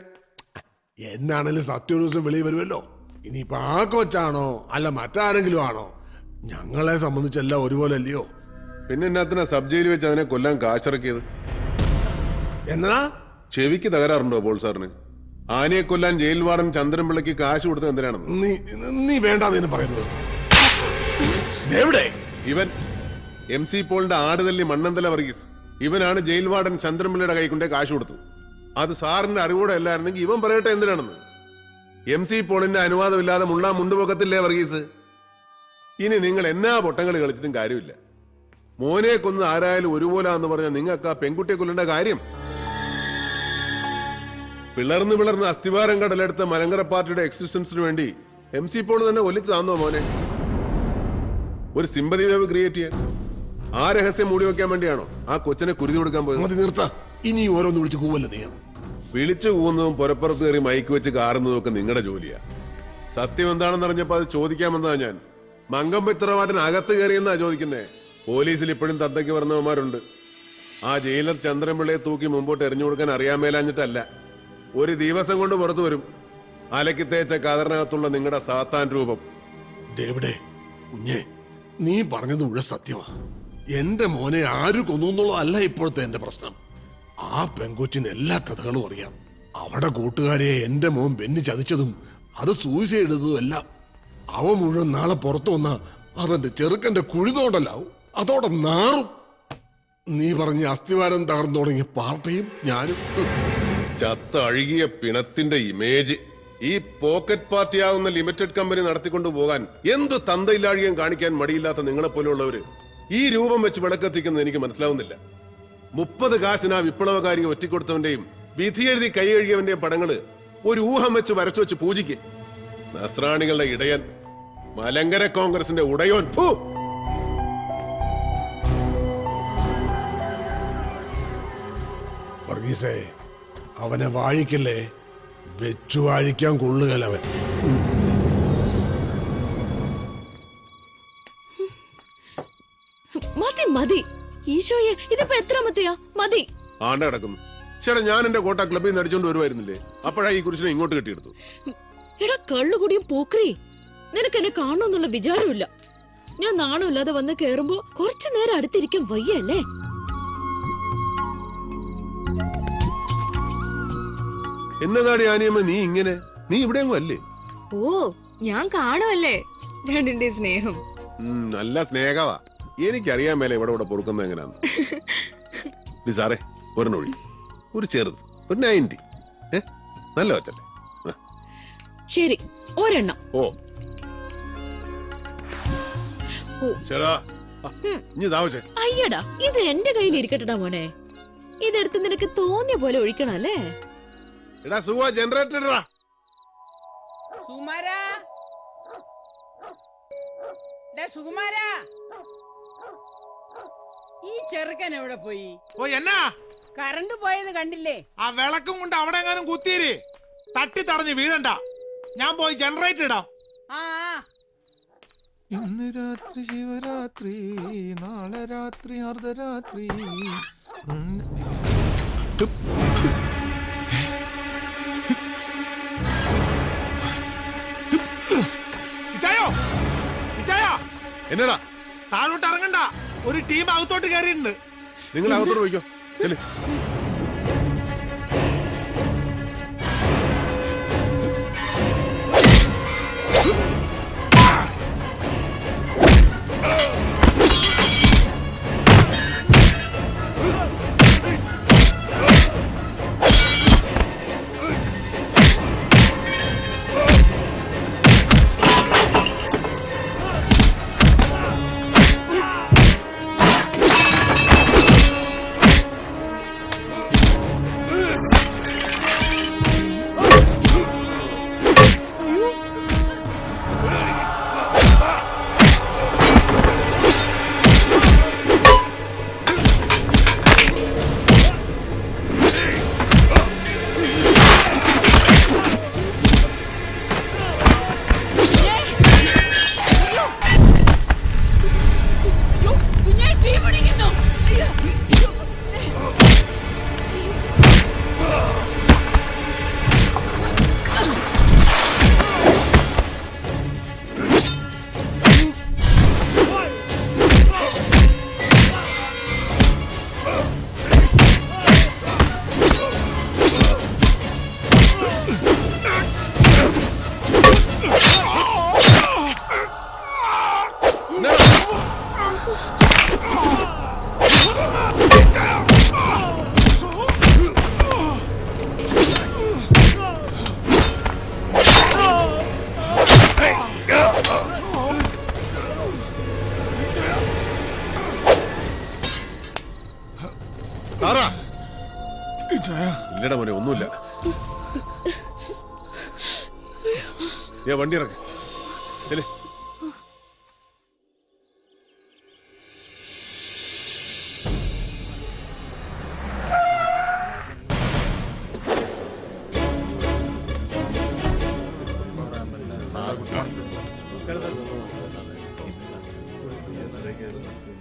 എന്നാണേലും സത്യ ഒരു ദിവസം വെളിയിൽ വരുമല്ലോ. ഇനിയിപ്പൊ ആ കൊച്ചാണോ അല്ല മറ്റാരെങ്കിലും ആണോ, ഞങ്ങളെ സംബന്ധിച്ചെല്ലാം ഒരുപോലെ അല്ലയോ. പിന്നെ എന്നാത്തിനാ സബ് ജയിലിൽ വെച്ച് അതിനെ കൊല്ലാൻ കാശിറക്കിയത്? എന്നാ ചെവിക്ക് തകരാറുണ്ടോ പോൾ സാറിന്? ആനയെ കൊല്ലാൻ ജയിൽ വാർഡൻ ചന്ദ്രൻപിള്ളയ്ക്ക് കാശ് കൊടുത്തത് എന്തിനാണെന്ന് നീ വേണ്ടാന്ന് പറയുന്നത്. ഇവൻ MC പോളിന്റെ ആടുതല്ലി മണ്ണന്തല വർഗീസ്. ഇവനാണ് ജയിൽ വാർഡൻ ചന്ദ്രൻപിള്ളയുടെ കൈ കൊണ്ടേ കാശ് കൊടുത്തത്. അത് സാറിന്റെ അറിവോടെ അല്ലായിരുന്നെങ്കിൽ ഇവൻ പറയട്ടെ എന്തിനാണെന്ന്. MC പോളിന്റെ അനുവാദമില്ലാതെ മുള്ളാൻ മുണ്ടുപോക്കത്തില്ലേ വർഗീസ്? ഇനി നിങ്ങൾ എന്നാ പൊട്ടങ്ങൾ കളിച്ചിട്ടും കാര്യമില്ല. മോനെ കൊന്ന് ആരായാലും ഒരുപോലാന്ന് പറഞ്ഞാൽ നിങ്ങൾക്ക് ആ പെൺകുട്ടിയെ കൊല്ലേണ്ട കാര്യം. പിളർന്ന് അസ്ഥിവാരം കടലെടുത്ത മലങ്കര പാർട്ടിയുടെ എക്സിസ്റ്റൻസിന് വേണ്ടി MC പോൾ തന്നെ ഒലിച്ചാന്നോ മോനെ? ഒരു സിമ്പതി വേവ് ക്രിയേറ്റ് ചെയ്യാൻ? ആ രഹസ്യം മൂടി വെക്കാൻ വേണ്ടിയാണോ ആ കൊച്ചിനെ കുരുതി കൊടുക്കാൻ പോയത്? ഇനി ഓരോന്ന് വിളിച്ച് കൂവല്ല നീ. വിളിച്ചു കൂവുന്നതും പുറപ്പുറത്ത് കയറി മൈക്ക് വെച്ച് കാറുന്നതും ഒക്കെ നിങ്ങളുടെ ജോലിയാ. സത്യം എന്താണെന്ന് അറിഞ്ഞപ്പോ അത് ചോദിക്കാമെന്നാ ഞാൻ. മങ്കമ്പിത്രവാട്ടൻ അകത്ത് കയറിയെന്നാ ചോദിക്കുന്നേ. പോലീസിൽ ഇപ്പോഴും തത്തയ്ക്ക് പറഞ്ഞവന്മാരുണ്ട്. ആ ജയിലർ ചന്ദ്രൻപിള്ളയെ തൂക്കി മുമ്പോട്ട് എറിഞ്ഞു കൊടുക്കാൻ അറിയാൻ മേലാഞ്ഞിട്ടല്ല. ഒരു ദിവസം കൊണ്ട് പുറത്തു വരും അലക്കി തേച്ച കതറിനകത്തുള്ള നിങ്ങളുടെ സാത്താൻ രൂപം. ഡേവിഡേ കുഞ്ഞേ, നീ പറഞ്ഞത് മുഴുവൻ സത്യമാ. എന്റെ മോനെ ആര് കൊന്നുള്ളതല്ല ഇപ്പോഴത്തെ എന്റെ പ്രശ്നം. ആ പെങ്കൊച്ചിന് എല്ലാ കഥകളും അറിയാം. അവിടെ കൂട്ടുകാരെ എന്റെ മോൻ ബെന്നി ചതിച്ചതും അത് സൂയിസൈഡ് ചെയ്തതും എല്ലാം. അവ മുഴുവൻ നാളെ പുറത്തു വന്ന അതെന്റെ ചെറുക്കന്റെ കുഴിതോണ്ടല്ലാവും. അതോടെ നാറും. നീ പറഞ്ഞ അസ്ഥിവാരം തകർന്നു തുടങ്ങിയ പാർട്ടിയും ഞാനും. ചത്ത അഴുകിയ പിണത്തിന്റെ ഇമേജ് ഈ പോക്കറ്റ് പാർട്ടിയാവുന്ന ലിമിറ്റഡ് കമ്പനി നടത്തിക്കൊണ്ടു പോകാൻ എന്ത് തന്തയില്ലാഴികം കാണിക്കാൻ മടിയില്ലാത്ത നിങ്ങളെപ്പോലുള്ളവര് ഈ രൂപം വെച്ച് വിളക്കെത്തിക്കുന്നത് എനിക്ക് മനസ്സിലാവുന്നില്ല. 30 കാശിന് ആ വിപ്ലവകാരിയെ ഒറ്റിക്കൊടുത്തവന്റെയും വിധി എഴുതി കൈ കഴുകിയവന്റെയും പടങ്ങള് ഒരു ഊഹം വെച്ച് വരച്ചു വെച്ച് പൂജിക്ക്. നസ്രാണികളുടെ ഇടയൻ, മലങ്കര കോൺഗ്രസിന്റെ ഉടയോൻ. വർഗീസേ, അവനെ വാഴിക്കല്ലേ, വെച്ചു വാഴിക്കാൻ കൊള്ളുകയവൻ. മതി മതി ഈശോയെ, ഇതിപ്പോ എത്രാമത്തെയാ? മതി. ആണ്ട കിടക്കുന്നു. ചേട്ടാ, ഞാൻ എന്റെ കോട്ട ക്ലബിൽ നിന്ന് അടിച്ചോണ്ട് വരുമായിരുന്നില്ലേ? അപ്പോഴാ ഈ കുരിശിനെ ഇങ്ങോട്ട് കെട്ടിയെടുത്തു. എടാ കള്ളുകൂടിയും പോക്രി, നിനക്ക് എന്നെ കാണണമെന്നുള്ള വിചാരമില്ല. ഞാൻ നാണമില്ലാതെ വന്ന് കേറുമ്പോ കുറച്ചു നേരം അടുത്തിരിക്കാൻ വയ്യല്ലേ? എന്നതാടി ആനിയമ്മ നീ ഇങ്ങനെ? നീ ഇവിടെ അല്ലേ? ഓ, ഞാൻ കാണുമല്ലേ രണ്ടിന്റെ സ്നേഹം. നല്ല സ്നേഹവാ. എനിക്കറിയാൻ മേലെ ഇവിടെ ഇവിടെ പൊറുക്കുന്നത് എങ്ങനെയാന്ന്. സാറേ, ഒരെണ്ണൊഴി, ഒരു ചെറുത്, ഒരു 90. നല്ല വച്ചല്ലേ? ശരി, ഒരെണ്ണം. ഓ ചേടാ, ഇനി താമസേ. അയ്യടാ, ഇത് എന്റെ കയ്യിൽ ഇരിക്കട്ടടാ മോനെ. ഇതെടുത്ത് നിനക്ക് തോന്നിയ പോലെ ഒഴിക്കണം അല്ലേ? എടാ സുഖ, ജനറേറ്റർ സുകുമാരാ, ഈ ചെറുക്കൻ എവിടെ പോയി? ഓ, എന്നാ കറണ്ട് പോയത് കണ്ടില്ലേ? ആ വിളക്കും കൊണ്ട് അവിടെ എങ്ങാനും കുത്തിയേര്, തട്ടി തടഞ്ഞ് വീഴണ്ട. ഞാൻ പോയി ജനറേറ്റർ ഇടാം. ഇന്ന് രാത്രി ശിവരാത്രി, നാളെ രാത്രി അർദ്ധരാത്രി. എന്നടാ താഴോട്ട് ഇറങ്ങണ്ട, ഒരു ടീം അകത്തോട്ട് കയറിയിട്ടുണ്ട്. നിങ്ങൾ അകത്തോട്ട് പോയിക്കോ. ഇല്ലടാ മോനെ, ഒന്നുമില്ല. ഞാൻ വണ്ടി ഇറങ്ങി.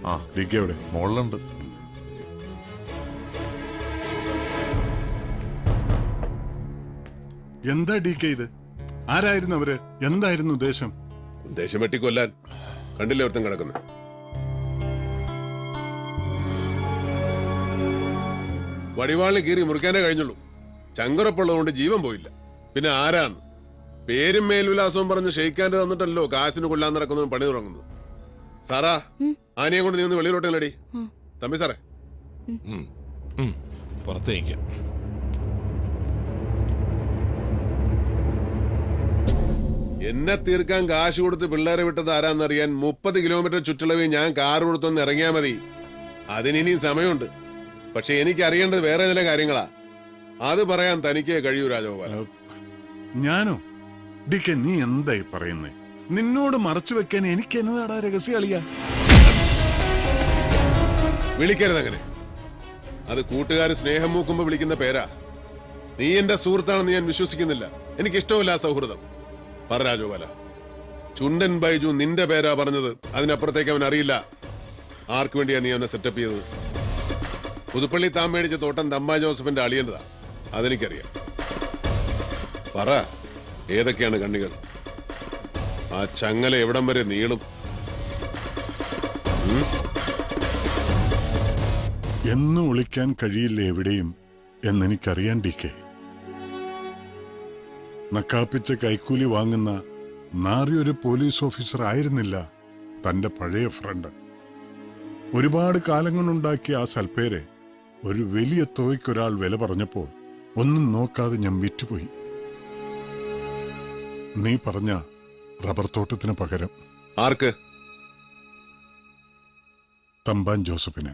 ആ ഡിക്കി എവിടെ? മുകളിലുണ്ട്. എന്താ ഡി കെ ഇത്? ആരായിരുന്നു അവര്? എന്തായിരുന്നു ഉദ്ദേശം? ഉദ്ദേശം വെട്ടിക്കൊല്ലാൻ. കണ്ടില്ലേ ഒരുത്തം കിടക്കുന്നത്? വടിവാളിന് കീറി മുറിക്കാനേ കഴിഞ്ഞുള്ളൂ. ചങ്കറപ്പുള്ളതുകൊണ്ട് ജീവൻ പോയില്ല. പിന്നെ ആരാന്ന്? പേരും മേൽവിലാസവും പറഞ്ഞ് ഷെയ്ക്കാൻ്റെ തന്നിട്ടല്ലോ കാശിന് കൊല്ലാൻ നടക്കുന്നതും പണി തുടങ്ങുന്നത്. സാറാ, ആനയെ കൊണ്ട് നീ ഒന്ന് വെളിയിലോട്ടേലടി. തമ്പി സാറേ, പുറത്തേക്ക്. എന്നെ തീർക്കാൻ കാശ് കൊടുത്ത് പിള്ളേരെ വിട്ടത് ആരാന്നറിയാൻ 30 കിലോമീറ്റർ ചുറ്റളവിൽ ഞാൻ കാർ കൊടുത്തൊന്ന് ഇറങ്ങിയാ മതി. അതിനിനി സമയമുണ്ട്. പക്ഷെ എനിക്ക് അറിയേണ്ടത് വേറെ ചില കാര്യങ്ങളാ. അത് പറയാൻ തനിക്കേ കഴിയൂ രാജഗോപാല. ഞാനോ? ഡി കെ, നീ എന്തായി പറയുന്നേ? നിന്നോട് മറച്ചു വെക്കാൻ എനിക്ക് എന്നതാടാ രഹസ്യ കളിയാ? വിളിക്കരുത് അങ്ങനെ. അത് കൂട്ടുകാർ സ്നേഹം മൂക്കുമ്പോ വിളിക്കുന്ന പേരാ. നീ എന്റെ സുഹൃത്താണെന്ന് ഞാൻ വിശ്വസിക്കുന്നില്ല. എനിക്കിഷ്ടമില്ല ആ സൗഹൃദം. പറ രാജഗോപാല, ചുണ്ടൻ ബൈജു നിന്റെ പേരാ പറഞ്ഞത്. അതിനപ്പുറത്തേക്ക് അവൻ അറിയില്ല. ആർക്കു വേണ്ടിയാ നീ അവനെ സെറ്റപ്പ് ചെയ്തത്? പുതുപ്പള്ളി താൻ മേടിച്ച തോട്ടം തമ്പാ ജോസഫിന്റെ അളിയന്റെതാ. അതെനിക്കറിയാം. പറ, ഏതൊക്കെയാണ് കണ്ണികൾ? ആ ചങ്ങല എവിടം വരെ നീളും? എന്നും ഒളിക്കാൻ കഴിയില്ല എവിടെയും എന്നെനിക്കറിയാൻ ഡി കെ. നക്കാപ്പിച്ച കൈക്കൂലി വാങ്ങുന്ന നാറിയൊരു പോലീസ് ഓഫീസർ ആയിരുന്നില്ല തന്റെ പഴയ ഫ്രണ്ട്. ഒരുപാട് കാലം കൊണ്ടുണ്ടാക്കിയ ആ സൽപ്പേരെ ഒരു വലിയ തുകയ്ക്കൊരാൾ വില പറഞ്ഞപ്പോൾ ഒന്നും നോക്കാതെ ഞാൻ വിറ്റുപോയി. നീ പറഞ്ഞ റബ്ബർ തോട്ടത്തിന് പകരം. ആർക്ക്? തമ്പാൻ ജോസഫിന്.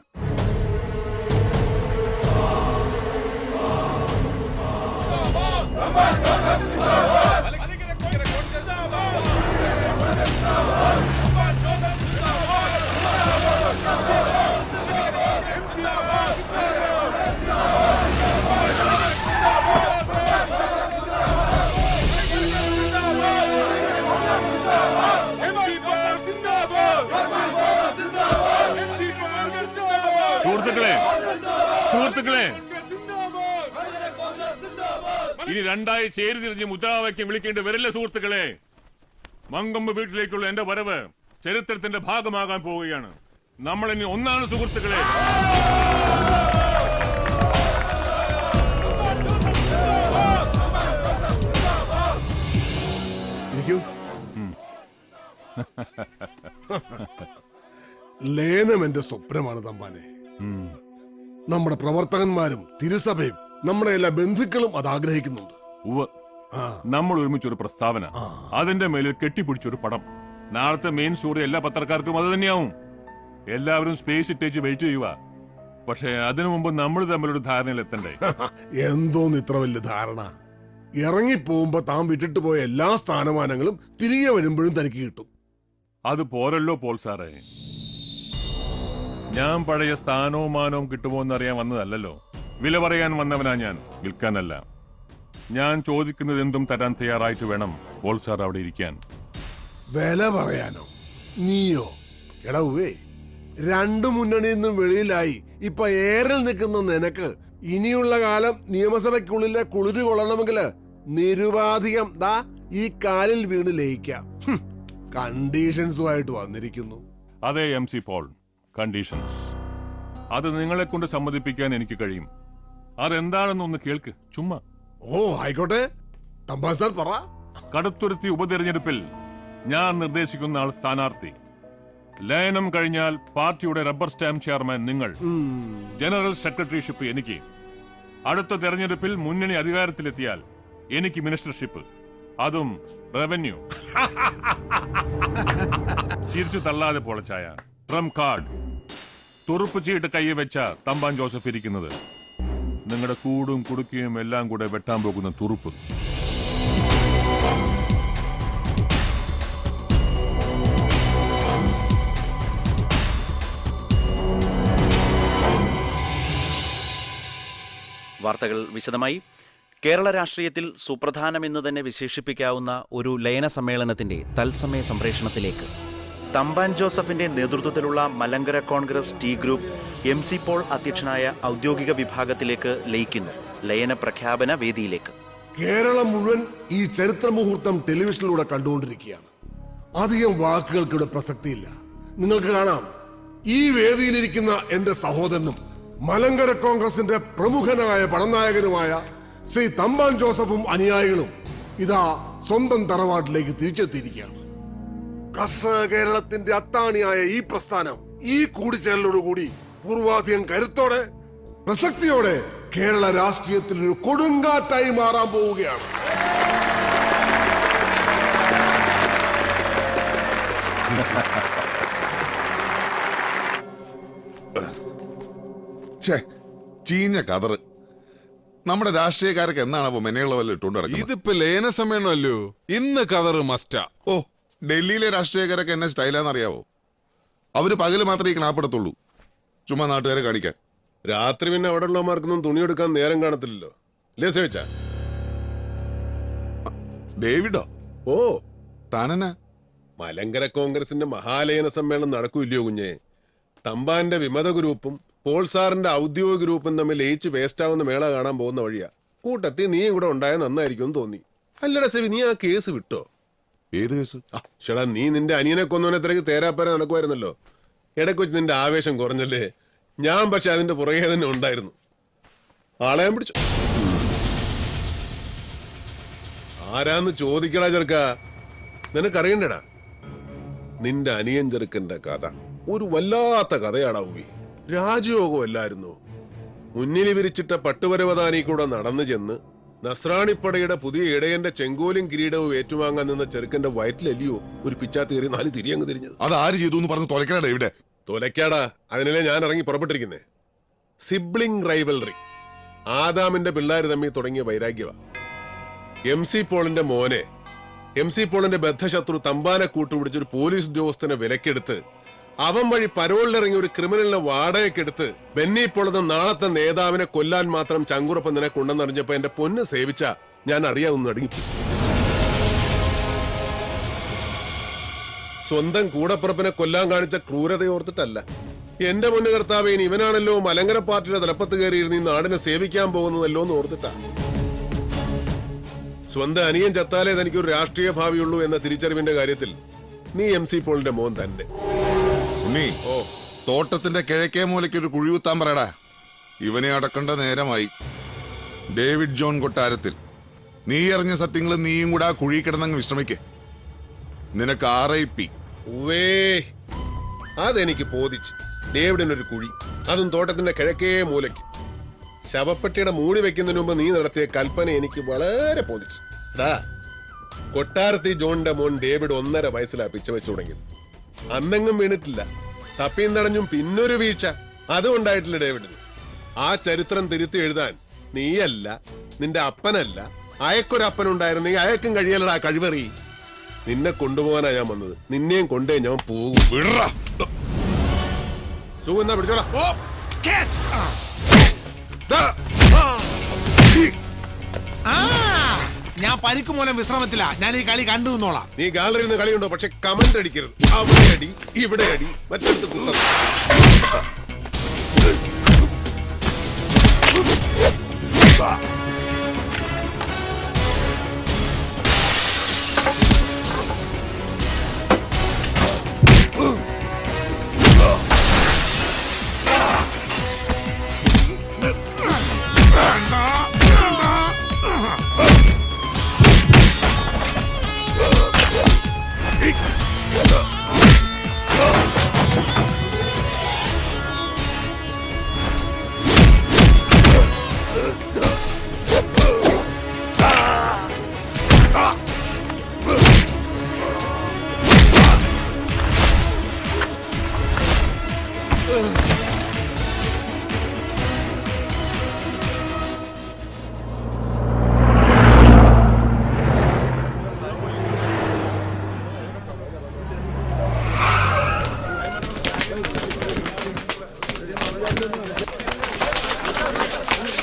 സുഹൃത്തുക്കളെ, ഇനി രണ്ടായി ചേരി തിരിഞ്ഞ് മുദ്രാവാക്യം വിളിക്കേണ്ടി വരില്ല സുഹൃത്തുക്കളെ. മങ്കമ്പ് വീട്ടിലേക്കുള്ള എന്റെ വരവ് ചരിത്രത്തിന്റെ ഭാഗമാകാൻ പോവുകയാണ്. നമ്മൾ ഇനി ഒന്നാണ് സുഹൃത്തുക്കളെ. ലയനം എന്റെ സ്വപ്നമാണ് തമ്പാനെ. നമ്മുടെ പ്രവർത്തകന്മാരും തിരുസഭയും നമ്മുടെ എല്ലാ ബന്ധുക്കളും അത് ആഗ്രഹിക്കുന്നുണ്ട്. നമ്മൾ ഒരുമിച്ചൊരു പ്രസ്താവന, അതിന്റെ മേലിൽ കെട്ടിപ്പിടിച്ചൊരു പടം. നാളത്തെ മെയിൻ സ്റ്റോറി എല്ലാ പത്രക്കാർക്കും അത് തന്നെയാവും. എല്ലാവരും സ്പേസ് ഇട്ടേച്ച് വെയിറ്റ് ചെയ്യുക. പക്ഷെ അതിനു മുമ്പ് നമ്മൾ തമ്മിലൊരു ധാരണയിൽ എത്തണ്ടേ? എന്തോന്ന് ഇത്ര വലിയ ധാരണ? ഇറങ്ങിപ്പോകുമ്പോ താൻ വിട്ടിട്ട് പോയ എല്ലാ സ്ഥാനമാനങ്ങളും തിരികെ വരുമ്പോഴും തനിക്ക് കിട്ടും. അത് പോരല്ലോ പോൾ സാറേ. ഞാൻ പഴയ സ്ഥാനവും മാനവും കിട്ടുമോ എന്നറിയാൻ വന്നതല്ലോ. വില പറയാൻ വന്നവനാ ഞാൻ, വിൽക്കാനല്ല. ഞാൻ ചോദിക്കുന്നത് എന്തും തരാൻ തയ്യാറായിട്ട് വേണം പോൾ സാർ അവിടെ ഇരിക്കാൻ. വില പറയാനോ? നീയോ? എടവേ, രണ്ടു മുന്നണിയിൽ നിന്നും വെളിയിലായി ഇപ്പൊ ഏറിൽ നിൽക്കുന്ന നിനക്ക് ഇനിയുള്ള കാലം നിയമസഭയ്ക്കുള്ളിലെ കുളിര് കൊള്ളണമെങ്കിൽ നിരുപാധികം ദാ ഈ കാലിൽ വീണ് ലയിക്കാം. കണ്ടീഷൻസുമായിട്ട് വന്നിരിക്കുന്നു. അതെ MC പോൾ, കണ്ടീഷൻസ്. അത് നിങ്ങളെ കൊണ്ട് സമ്മതിപ്പിക്കാൻ എനിക്ക് കഴിയും. അതെന്താണെന്നൊന്ന് കേൾക്ക്, ചുമ്മാ. ഓ ആയിക്കോട്ടെ, തമ്പാൻ സാർ പറ. കടുത്തുരുത്തി ഉപതെരഞ്ഞെടുപ്പിൽ ഞാൻ നിർദ്ദേശിക്കുന്ന ആൾ സ്ഥാനാർത്ഥി. ലയനം കഴിഞ്ഞാൽ പാർട്ടിയുടെ റബ്ബർ സ്റ്റാമ്പ് ചെയർമാൻ നിങ്ങൾ, ജനറൽ സെക്രട്ടറിഷിപ്പ് എനിക്ക്. അടുത്ത തെരഞ്ഞെടുപ്പിൽ മുന്നണി അധികാരത്തിലെത്തിയാൽ എനിക്ക് മിനിസ്റ്റർഷിപ്പ്, അതും റവന്യൂ. ചിരിച്ചു തള്ളാതെ പൊളച്ചായ ട്രംപ് കാർഡ്, തുറുപ്പ് ചീട്ട് കൈ വെച്ച തമ്പാൻ ജോസഫ് ഇരിക്കുന്നത്. നിങ്ങളുടെ കൂടും കുടുക്കിയും എല്ലാം കൂടെ വെട്ടാൻ പോകുന്ന തുറുപ്പ്. വാർത്തകൾ വിശദമായി. കേരള രാഷ്ട്രീയത്തിൽ സുപ്രധാനമെന്ന് തന്നെ വിശേഷിപ്പിക്കാവുന്ന ഒരു ലയന സമ്മേളനത്തിന്റെ തത്സമയ സംപ്രേഷണത്തിലേക്ക് തമ്പാൻ ജോസഫിന്റെ നേതൃത്വത്തിലുള്ള Malankara Congress T group MC Paul അധ്യക്ഷനായ ഔദ്യോഗിക വിഭാഗത്തിലേക്ക് ലയിക്കുന്നു. ലയന പ്രഖ്യാപന വേദിയിലേക്ക് കേരളം മുഴുവൻ ഈ ചരിത്ര മുഹൂർത്തം ടെലിവിഷനിലൂടെ കണ്ടുകൊണ്ടിരിക്കുകയാണ്. അധികം വാക്കുകൾക്കിവിടെ പ്രസക്തിയില്ല. നിങ്ങൾക്ക് കാണാം, ഈ വേദിയിലിരിക്കുന്ന എന്റെ സഹോദരനും മലങ്കര കോൺഗ്രസിന്റെ പ്രമുഖനായ പടനായകനുമായ ശ്രീ തമ്പാൻ ജോസഫും അനുയായികളും ഇതാ സ്വന്തം തറവാട്ടിലേക്ക് തിരിച്ചെത്തിയിരിക്കുകയാണ്. കർഷക കേരളത്തിന്റെ അത്താണിയായ ഈ പ്രസ്ഥാനം ഈ കൂടിച്ചേരലോടുകൂടി പൂർവാധികം കരുത്തോടെ പ്രസക്തിയോടെ കേരള രാഷ്ട്രീയത്തിൽ ഒരു കൊടുങ്കാറ്റായി മാറാൻ പോവുകയാണ്. ചീഞ്ഞ കതറ്. നമ്മുടെ രാഷ്ട്രീയക്കാരൊക്കെ എന്നാണോ മെനയുള്ള വല്ല ഇട്ടുകൊണ്ട് നടക്കുന്നത്? ഇതിപ്പോ ലയന സമ്മേളനമല്ലോ, ഇന്ന് കതറ് മസ്റ്റാ. ഓ, ഡൽഹിയിലെ രാഷ്ട്രീയക്കാരൊക്കെ എന്നെ സ്റ്റൈലാന്നറിയാവോ? അവര് പകല് മാത്രമേ ഈ ക്ലാപ്പെടുത്തുള്ളൂ, ചുമ്മാ നാട്ടുകാരെ കാണിക്കാൻ. രാത്രി പിന്നെ അവിടെ ഉള്ളമാർക്കൊന്നും തുണിയെടുക്കാൻ നേരം കാണത്തില്ലല്ലോ. ലേസ ഡേവിഡോ? ഓ, താനെന്നാ? മലങ്കര കോൺഗ്രസിന്റെ മഹാലയന സമ്മേളനം നടക്കൂല്ലയോ കുഞ്ഞെ? തമ്പാന്റെ വിമത ഗ്രൂപ്പും പോൾ സാറിന്റെ ഔദ്യോഗിക ഗ്രൂപ്പും തമ്മിൽ ലയിച്ച് വേസ്റ്റാവുന്ന മേള കാണാൻ പോകുന്ന വഴിയാ. കൂട്ടത്തിൽ നീ ഇവിടെ ഉണ്ടായ നന്നായിരിക്കും തോന്നി. അല്ലടാ സെവി, നീ ആ കേസ് വിട്ടോ? ഏത് കേസ്? ചേടാ, നീ നിന്റെ അനിയനെ കൊന്നവനെ തിരക്ക് തേരാപ്പര നടക്കുമായിരുന്നല്ലോ. ഇടയ്ക്ക് വെച്ച് നിന്റെ ആവേശം കുറഞ്ഞല്ലേ? ഞാൻ പക്ഷെ അതിന്റെ പുറകെ തന്നെ ഉണ്ടായിരുന്നു. ആളെയാൻ പിടിച്ചു. ആരാന്ന് ചോദിക്കടാ ചെറുക്ക, നിനക്കറിയണ്ടടാ. നിന്റെ അനിയൻ ചെറുക്കന്റെ കഥ ഒരു വല്ലാത്ത കഥയാടാ ഉവി. രാജയോഗം അല്ലായിരുന്നോ? മുന്നിൽ വിരിച്ചിട്ട പട്ടുപരവതാനി കൂടെ നടന്നു ചെന്ന് നസ്രാണിപ്പടയുടെ പുതിയ ഇടയന്റെ ചെങ്കോലും കിരീടവും ഏറ്റുവാങ്ങാൻ നിന്ന ചെറുക്കന്റെ വയറ്റിലല്ലയോ ഒരു പിച്ചാത്തേറി 4 തിരിയങ്ങ് തിരിഞ്ഞത്? അത് ആര് ചെയ്തു എന്ന് പറഞ്ഞ് തൊലക്കാടാ ഇവിടെ? തൊലക്കാടാ, അതിനല്ലേ ഞാൻ ഇറങ്ങി പുറപ്പെട്ടിരിക്കുന്നേ. സിബ്ലിംഗ് റൈവൽറി, ആദാമിന്റെ പിള്ളേര് തമ്മിൽ തുടങ്ങിയ വൈരാഗ്യവാ. MC പോളിന്റെ മോനെ, MC പോളിന്റെ ബദ്ധശത്രു തമ്പാനെ കൂട്ടുപിടിച്ചൊരു പോലീസ് ഉദ്യോഗസ്ഥനെ വിലക്കെടുത്ത് അവൻ വഴി പരോളിലിറങ്ങി ഒരു ക്രിമിനലിനെ വാടകയ്ക്കെടുത്ത് ബെന്നി പോളെന്ന നാളത്തെ നേതാവിനെ കൊല്ലാൻ മാത്രം ചങ്കുറപ്പം നിനക്കുണ്ടെന്നറിഞ്ഞപ്പോ എന്റെ പൊന്ന് സേവിച്ച ഞാൻ അറിയാവുന്ന അടങ്ങി. സ്വന്തം കൂടപ്പുറപ്പിനെ കൊല്ലാൻ കാണിച്ച ക്രൂരതയോർത്തിട്ടല്ല, എന്റെ മുന്നു കർത്താവേ, ഇവനാണല്ലോ മലങ്കര പാർട്ടിയുടെ തലപ്പത്ത് കയറിയിരുന്ന് ഈ നാടിനെ സേവിക്കാൻ പോകുന്നതല്ലോ എന്ന് ഓർത്തിട്ടാ. സ്വന്തം അനിയൻ ചത്താലേ തനിക്കൊരു രാഷ്ട്രീയ ഭാവിയുള്ളൂ എന്ന തിരിച്ചറിവിന്റെ കാര്യത്തിൽ നീ MC പോളിന്റെ മോൻ തന്നെ. ഉണ്ണി, തോട്ടത്തിന്റെ കിഴക്കേ മൂലയ്ക്ക് ഒരു കുഴി കുത്താൻ പറയടാ. ഇവനെ അടക്കേണ്ട നേരമായി. ഡേവിഡ് ജോൺ കൊട്ടാരത്തിൽ, നീ അറിഞ്ഞ സത്യങ്ങൾ നീയും കൂടെ ആ കുഴി കിടന്നങ്ങ് വിശ്രമിക്കേ. നിനക്ക് RIP. അതെനിക്ക് ബോധിച്ചു. ഡേവിഡിനൊരു കുഴി, അതും തോട്ടത്തിന്റെ കിഴക്കേ മൂലയ്ക്ക്. ശവപ്പെട്ടിയുടെ മൂടി വെക്കുന്നതിന് മുമ്പ് നീ നടത്തിയ കൽപ്പന എനിക്ക് വളരെ ബോധിച്ചു. കൊട്ടാരത്തിൽ ജോണിന്റെ മോൻ ഡേവിഡ് 1.5 വയസ്സിലാ പിച്ച വെച്ചു തുടങ്ങിയത്. അന്നെങ്ങും വീണിട്ടില്ല, തപ്പിയും തടഞ്ഞും പിന്നൊരു വീഴ്ച അതും ഉണ്ടായിട്ടില്ല ഡേവിഡിന്. ആ ചരിത്രം തിരുത്തി എഴുതാൻ നീയല്ല, നിന്റെ അപ്പനല്ല, അയക്കൊരപ്പനുണ്ടായിരുന്നെങ്കിൽ അയക്കും കഴിയലടാ കഴിവറി. നിന്നെ കൊണ്ടുപോകാനാ ഞാൻ വന്നത്, നിന്നെയും കൊണ്ടേ ഞാൻ പോകും. സുഖം പിടിച്ചോളാ. ഞാൻ പരിക്ക് മൂലം വിശ്രമത്തില. ഞാൻ ഈ കളി കണ്ടു നിന്നോളാം. നീ ഗാലറിയിൽ നിന്ന് കളിയുണ്ടോ? പക്ഷെ കമന്റ് അടിക്കരുത്. അവിടെ അടി, ഇവിടെ അടി, മറ്റടുത്ത് കുത്തം.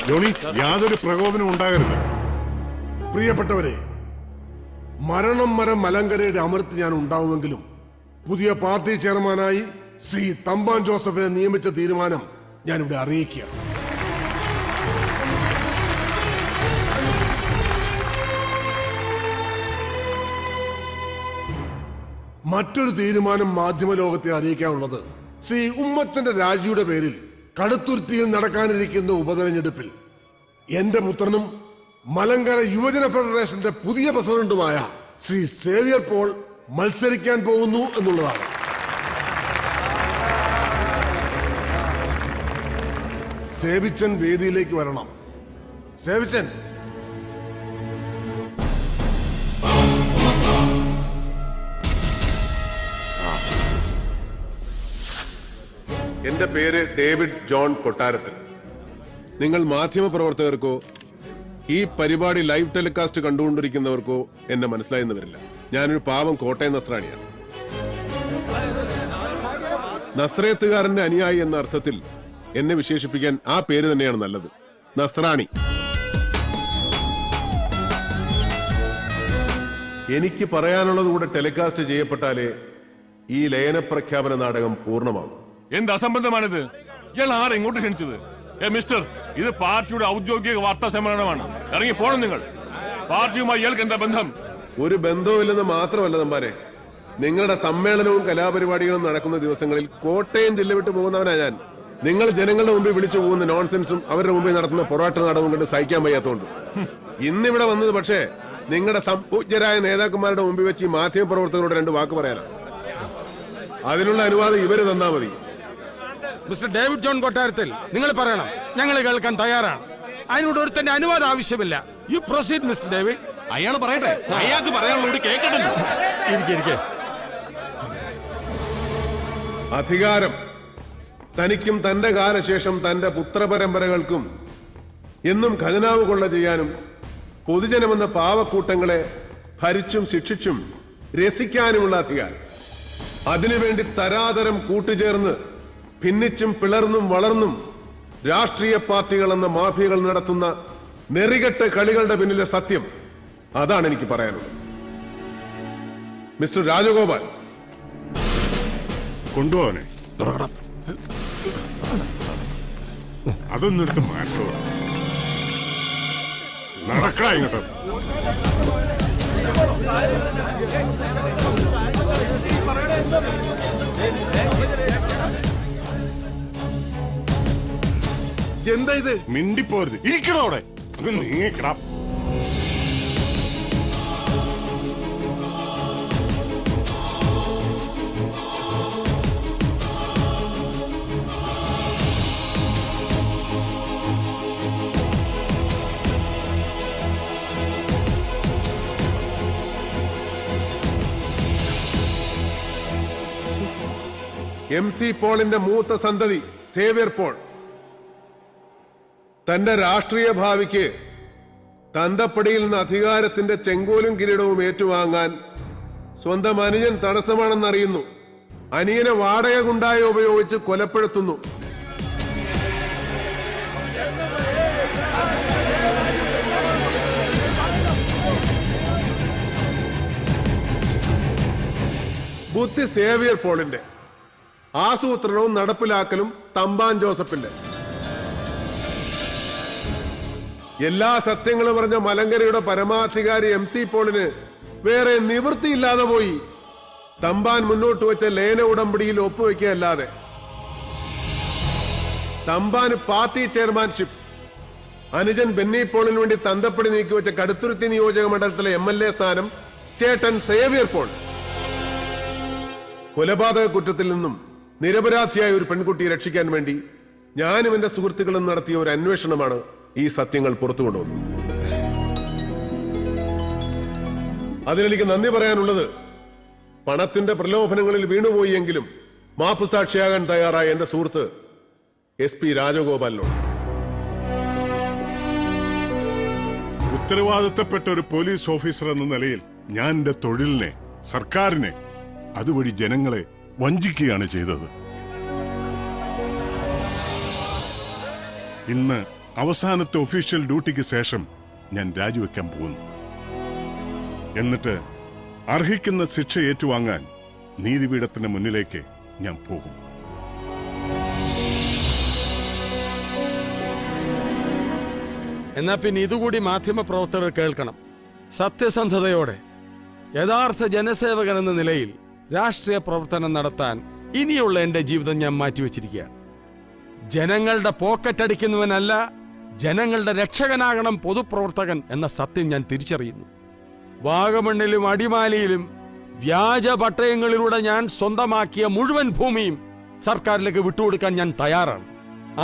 ജോണി, യാതൊരു പ്രകോപനം ഉണ്ടാകരുത്. പ്രിയപ്പെട്ടവരെ, മരണം വരെ മലങ്കരയുടെ അമരത്ത് ഞാൻ ഉണ്ടാവുമെങ്കിലും പുതിയ പാർട്ടി ചെയർമാനായി ശ്രീ തമ്പാൻ ജോസഫിനെ നിയമിച്ച തീരുമാനം ഞാനിവിടെ അറിയിക്കുകയാണ്. മറ്റൊരു തീരുമാനം മാധ്യമലോകത്തെ അറിയിക്കാനുള്ളത്, ശ്രീ ഉമ്മച്ചന്റെ രാജിയുടെ പേരിൽ കടുത്തുരുത്തിയിൽ നടക്കാനിരിക്കുന്ന ഉപതെരഞ്ഞെടുപ്പിൽ എന്റെ പുത്രനും മലങ്കര യുവജന ഫെഡറേഷന്റെ പുതിയ പ്രസിഡന്റുമായ ശ്രീ സേവിയർ പോൾ മത്സരിക്കാൻ പോകുന്നു എന്നുള്ളതാണ്. സേവിച്ചൻ വേദിയിലേക്ക് വരണം. സേവിച്ചൻ. എന്റെ പേര് ഡേവിഡ് ജോൺ കൊട്ടാരത്തിൽ. നിങ്ങൾ മാധ്യമപ്രവർത്തകർക്കോ ഈ പരിപാടി ലൈവ് ടെലികാസ്റ്റ് കണ്ടുകൊണ്ടിരിക്കുന്നവർക്കോ എന്നെ മനസ്സിലായെന്ന് വരില്ല. ഞാനൊരു പാവം കോട്ടയം നസ്രാണിയാണ്. നസ്രയത്തുകാരന്റെ അനുയായി എന്ന അർത്ഥത്തിൽ എന്നെ വിശേഷിപ്പിക്കാൻ ആ പേര് തന്നെയാണ് നല്ലത്, നസ്രാണി. എനിക്ക് പറയാനുള്ളത് കൂടെ ടെലികാസ്റ്റ് ചെയ്യപ്പെട്ടാലേ ഈ ലയന പ്രഖ്യാപന നാടകം പൂർണ്ണമാകും. എന്ത് അസംബന്ധമാണിത്? ഇയാൾ ആരെ ഇങ്ങോട്ട് ക്ഷണിച്ചത്? മിസ്റ്റർ, ഇത് പാർട്ടിയുടെ ഔദ്യോഗിക വാർത്താ സമ്മേളനമാണ്. ഇറങ്ങി പോണം നിങ്ങൾ. പാർട്ടിയുമായി ഇയാൾക്ക് എന്താ ബന്ധം? ഒരു ബന്ധവുമില്ലെന്ന് മാത്രമല്ല തമ്പാനെ, നിങ്ങളുടെ സമ്മേളനവും കലാപരിപാടികളും നടക്കുന്ന ദിവസങ്ങളിൽ കോട്ടയം ജില്ല വിട്ടു പോകുന്നവനാ ഞാൻ. നിങ്ങൾ ജനങ്ങളുടെ മുമ്പിൽ വിളിച്ചു പോകുന്ന നോൺസെൻസും അവരുടെ മുമ്പിൽ നടത്തുന്ന പൊറാട്ട നാടകവും കണ്ട് സഹിക്കാൻ വയ്യാത്തോണ്ട് ഇന്നിവിടെ വന്നത്. പക്ഷേ നിങ്ങളുടെ സംപൂജ്യരായ നേതാക്കന്മാരുടെ മുമ്പിൽ വെച്ച് ഈ മാധ്യമപ്രവർത്തകരോട് 2 വാക്ക് പറയാനാണ്. അതിനുള്ള അനുവാദം ഇവര് തന്നാ മതി. മിസ്റ്റർ ഡേവിഡ് ജോൺ കൊട്ടാരത്തിൽ, നിങ്ങൾ പറയണം, ഞങ്ങൾ കേൾക്കാൻ തയ്യാറാണ്. അതിനോട് ഒരുത്തന്റെ അനുവാദം ആവശ്യമില്ല. You proceed mister David. അയാൾ പറയട്ടെ, അയാൾക്ക് പറയാനുള്ളത് കേൾക്കട്ടെ. അധികാരം തനിക്കും തന്റെ കാലശേഷം തന്റെ പുത്രപരമ്പരകൾക്കും എന്നും ഖജനാവ് കൊള്ള ചെയ്യാനും പൊതുജനമെന്ന പാവക്കൂട്ടങ്ങളെ ഭരിച്ചും ശിക്ഷിച്ചും രസിക്കാനുമുള്ള അധികാരം. അതിനുവേണ്ടി തരാതരം കൂട്ടുചേർന്ന് ഭിന്നിച്ചും പിളർന്നും വളർന്നും രാഷ്ട്രീയ പാർട്ടികൾ എന്ന മാഫിയകൾ നടത്തുന്ന നെറികെട്ട കളികളുടെ പിന്നിലെ സത്യം, അതാണ് എനിക്ക് പറയാനുള്ളത്. മിസ്റ്റർ രാജഗോപാൽ, കൊണ്ടുപോവാനെ. അതൊന്നെടുത്ത് മാറ്റോ. നടക്കടാ ഇങ്ങോട്ട്. എന്താ ഇത്? മിണ്ടിപ്പോരുത്. ഇരിക്കണോ അവിടെ? നീങ്ങിക്കടാ. MC പോളിന്റെ മൂത്ത സന്തതി സേവ്യർ പോൾ തന്റെ രാഷ്ട്രീയ ഭാവിക്ക് തന്തപ്പടിയിൽ നിന്ന് അധികാരത്തിന്റെ ചെങ്കോലും കിരീടവും ഏറ്റുവാങ്ങാൻ സ്വന്തം അനുജൻ തടസ്സമാണെന്നറിയുന്നു. അനിയനെ വാടക ഗുണ്ടായി ഉപയോഗിച്ച് കൊലപ്പെടുത്തുന്നു. ബുദ്ധി സേവ്യർ പോളിന്റെ, ആസൂത്രണവും നടപ്പിലാക്കലും തമ്പാൻ ജോസഫിന്റെ. എല്ലാ സത്യങ്ങളും പറഞ്ഞ മലങ്കരയുടെ പരമാധികാരി MC പോളിന് വേറെ നിവൃത്തിയില്ലാതെ പോയി തമ്പാൻ മുന്നോട്ട് വെച്ച ലയന ഉടമ്പടിയിൽ ഒപ്പുവെക്കുകയല്ലാതെ. തമ്പാന് പാർട്ടി ചെയർമാൻഷിപ്പ്, അനുജൻ ബെന്നി പോളിന് വേണ്ടി തന്തപ്പടി നീക്കിവെച്ച കടുത്തുരുത്തി നിയോജക മണ്ഡലത്തിലെ MLA സ്ഥാനം ചേട്ടൻ സേവ്യർ പോൾ. കൊലപാതക കുറ്റത്തിൽ നിന്നും നിരപരാധിയായ ഒരു പെൺകുട്ടിയെ രക്ഷിക്കാൻ വേണ്ടി ഞാനും എന്റെ സുഹൃത്തുക്കളും നടത്തിയ ഒരു അന്വേഷണമാണ് ഈ സത്യങ്ങൾ പുറത്തു കൊണ്ടുവന്നത്. അതിലെനിക്ക് നന്ദി പറയാനുള്ളത് പണത്തിന്റെ പ്രലോഭനങ്ങളിൽ വീണുപോയി എങ്കിലും മാപ്പുസാക്ഷിയാകാൻ തയ്യാറായ എന്റെ സുഹൃത്ത് SP രാജഗോപാലിനോട്. ഉത്തരവാദിത്തപ്പെട്ട ഒരു പോലീസ് ഓഫീസർ എന്ന നിലയിൽ ഞാൻ എന്റെ തൊഴിലിനെ, സർക്കാരിനെ, അതുവഴി ജനങ്ങളെ വഞ്ചിക്കുകയാണ് ചെയ്തത്. ഇന്ന് അവസാനത്തെ ഒഫീഷ്യൽ ഡ്യൂട്ടിക്ക് ശേഷം ഞാൻ രാജിവെക്കാൻ പോകുന്നു. എന്നിട്ട് അർഹിക്കുന്ന ശിക്ഷ ഏറ്റുവാങ്ങാൻ നീതിപീഠത്തിന്റെ മുന്നിലേക്ക് ഞാൻ പോകും. എന്നാ പിന്നെ ഇതുകൂടി മാധ്യമപ്രവർത്തകർ കേൾക്കണം. സത്യസന്ധതയോടെ യഥാർത്ഥ ജനസേവകൻ എന്ന നിലയിൽ രാഷ്ട്രീയ പ്രവർത്തനം നടത്താൻ ഇനിയുള്ള എന്റെ ജീവിതം ഞാൻ മാറ്റിവെച്ചിരിക്കുകയാണ്. ജനങ്ങളുടെ പോക്കറ്റ് അടിക്കുന്നവനല്ല, ജനങ്ങളുടെ രക്ഷകനാകണം പൊതുപ്രവർത്തകൻ എന്ന സത്യം ഞാൻ തിരിച്ചറിയുന്നു. വാഗമണ്ണിലും അടിമാലിയിലും വ്യാജ പട്ടയങ്ങളിലൂടെ ഞാൻ സ്വന്തമാക്കിയ മുഴുവൻ ഭൂമിയും സർക്കാരിലേക്ക് വിട്ടുകൊടുക്കാൻ ഞാൻ തയ്യാറാണ്.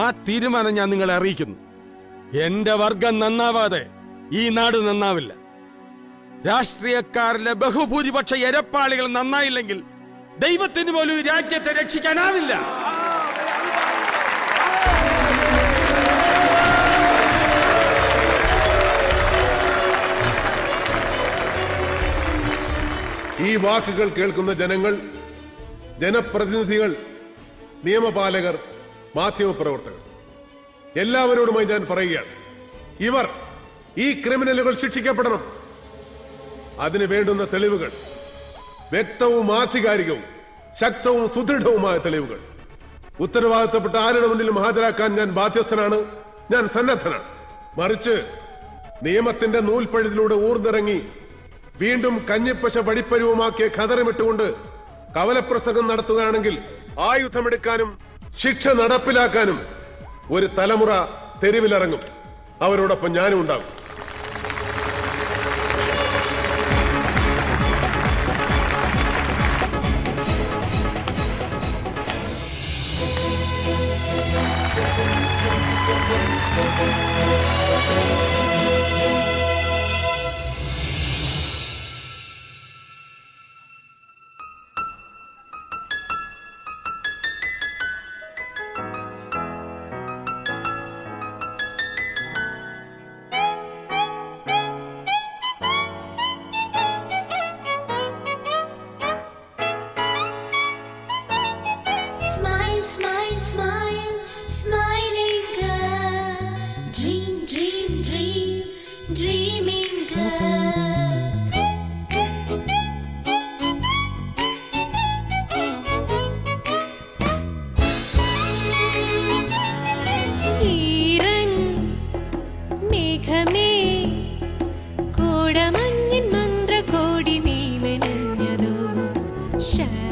ആ തീരുമാനം ഞാൻ നിങ്ങളെ അറിയിക്കുന്നു. എന്റെ വർഗം നന്നാവാതെ ഈ നാട് നന്നാവില്ല. രാഷ്ട്രീയക്കാരിലെ ബഹുഭൂരിപക്ഷ എരപ്പാളികൾ നന്നായില്ലെങ്കിൽ ദൈവത്തിന് പോലും ഈ രാജ്യത്തെ രക്ഷിക്കാനാവില്ല. ഈ വാക്കുകൾ കേൾക്കുന്ന ജനങ്ങൾ, ജനപ്രതിനിധികൾ, നിയമപാലകർ, മാധ്യമപ്രവർത്തകർ എല്ലാവരോടുമായി ഞാൻ പറയുകയാണ്, ഇവർ, ഈ ക്രിമിനലുകൾ ശിക്ഷിക്കപ്പെടണം. അതിന് വേണ്ടുന്ന തെളിവുകൾ, വ്യക്തവും ആധികാരികവും ശക്തവും സുദൃഢവുമായ തെളിവുകൾ ഉത്തരവാദിത്തപ്പെട്ട ആരുടെ മുന്നിലും ഹാജരാക്കാൻ ഞാൻ ബാധ്യസ്ഥനാണ്, ഞാൻ സന്നദ്ധനാണ്. മറിച്ച് നിയമത്തിന്റെ നൂൽപ്പഴുതിലൂടെ ഊർന്നിറങ്ങി വീണ്ടും കഞ്ഞിപ്പശ വടിപ്പരുവമാക്കിയ ഖദറുമിട്ടുകൊണ്ട് കവലപ്രസംഗം നടത്തുകയാണെങ്കിൽ ആയുധമെടുക്കാനും ശിക്ഷ നടപ്പിലാക്കാനും ഒരു തലമുറ തെരുവിലിറങ്ങും. അവരോടൊപ്പം ഞാനും ഉണ്ടാകും. shine.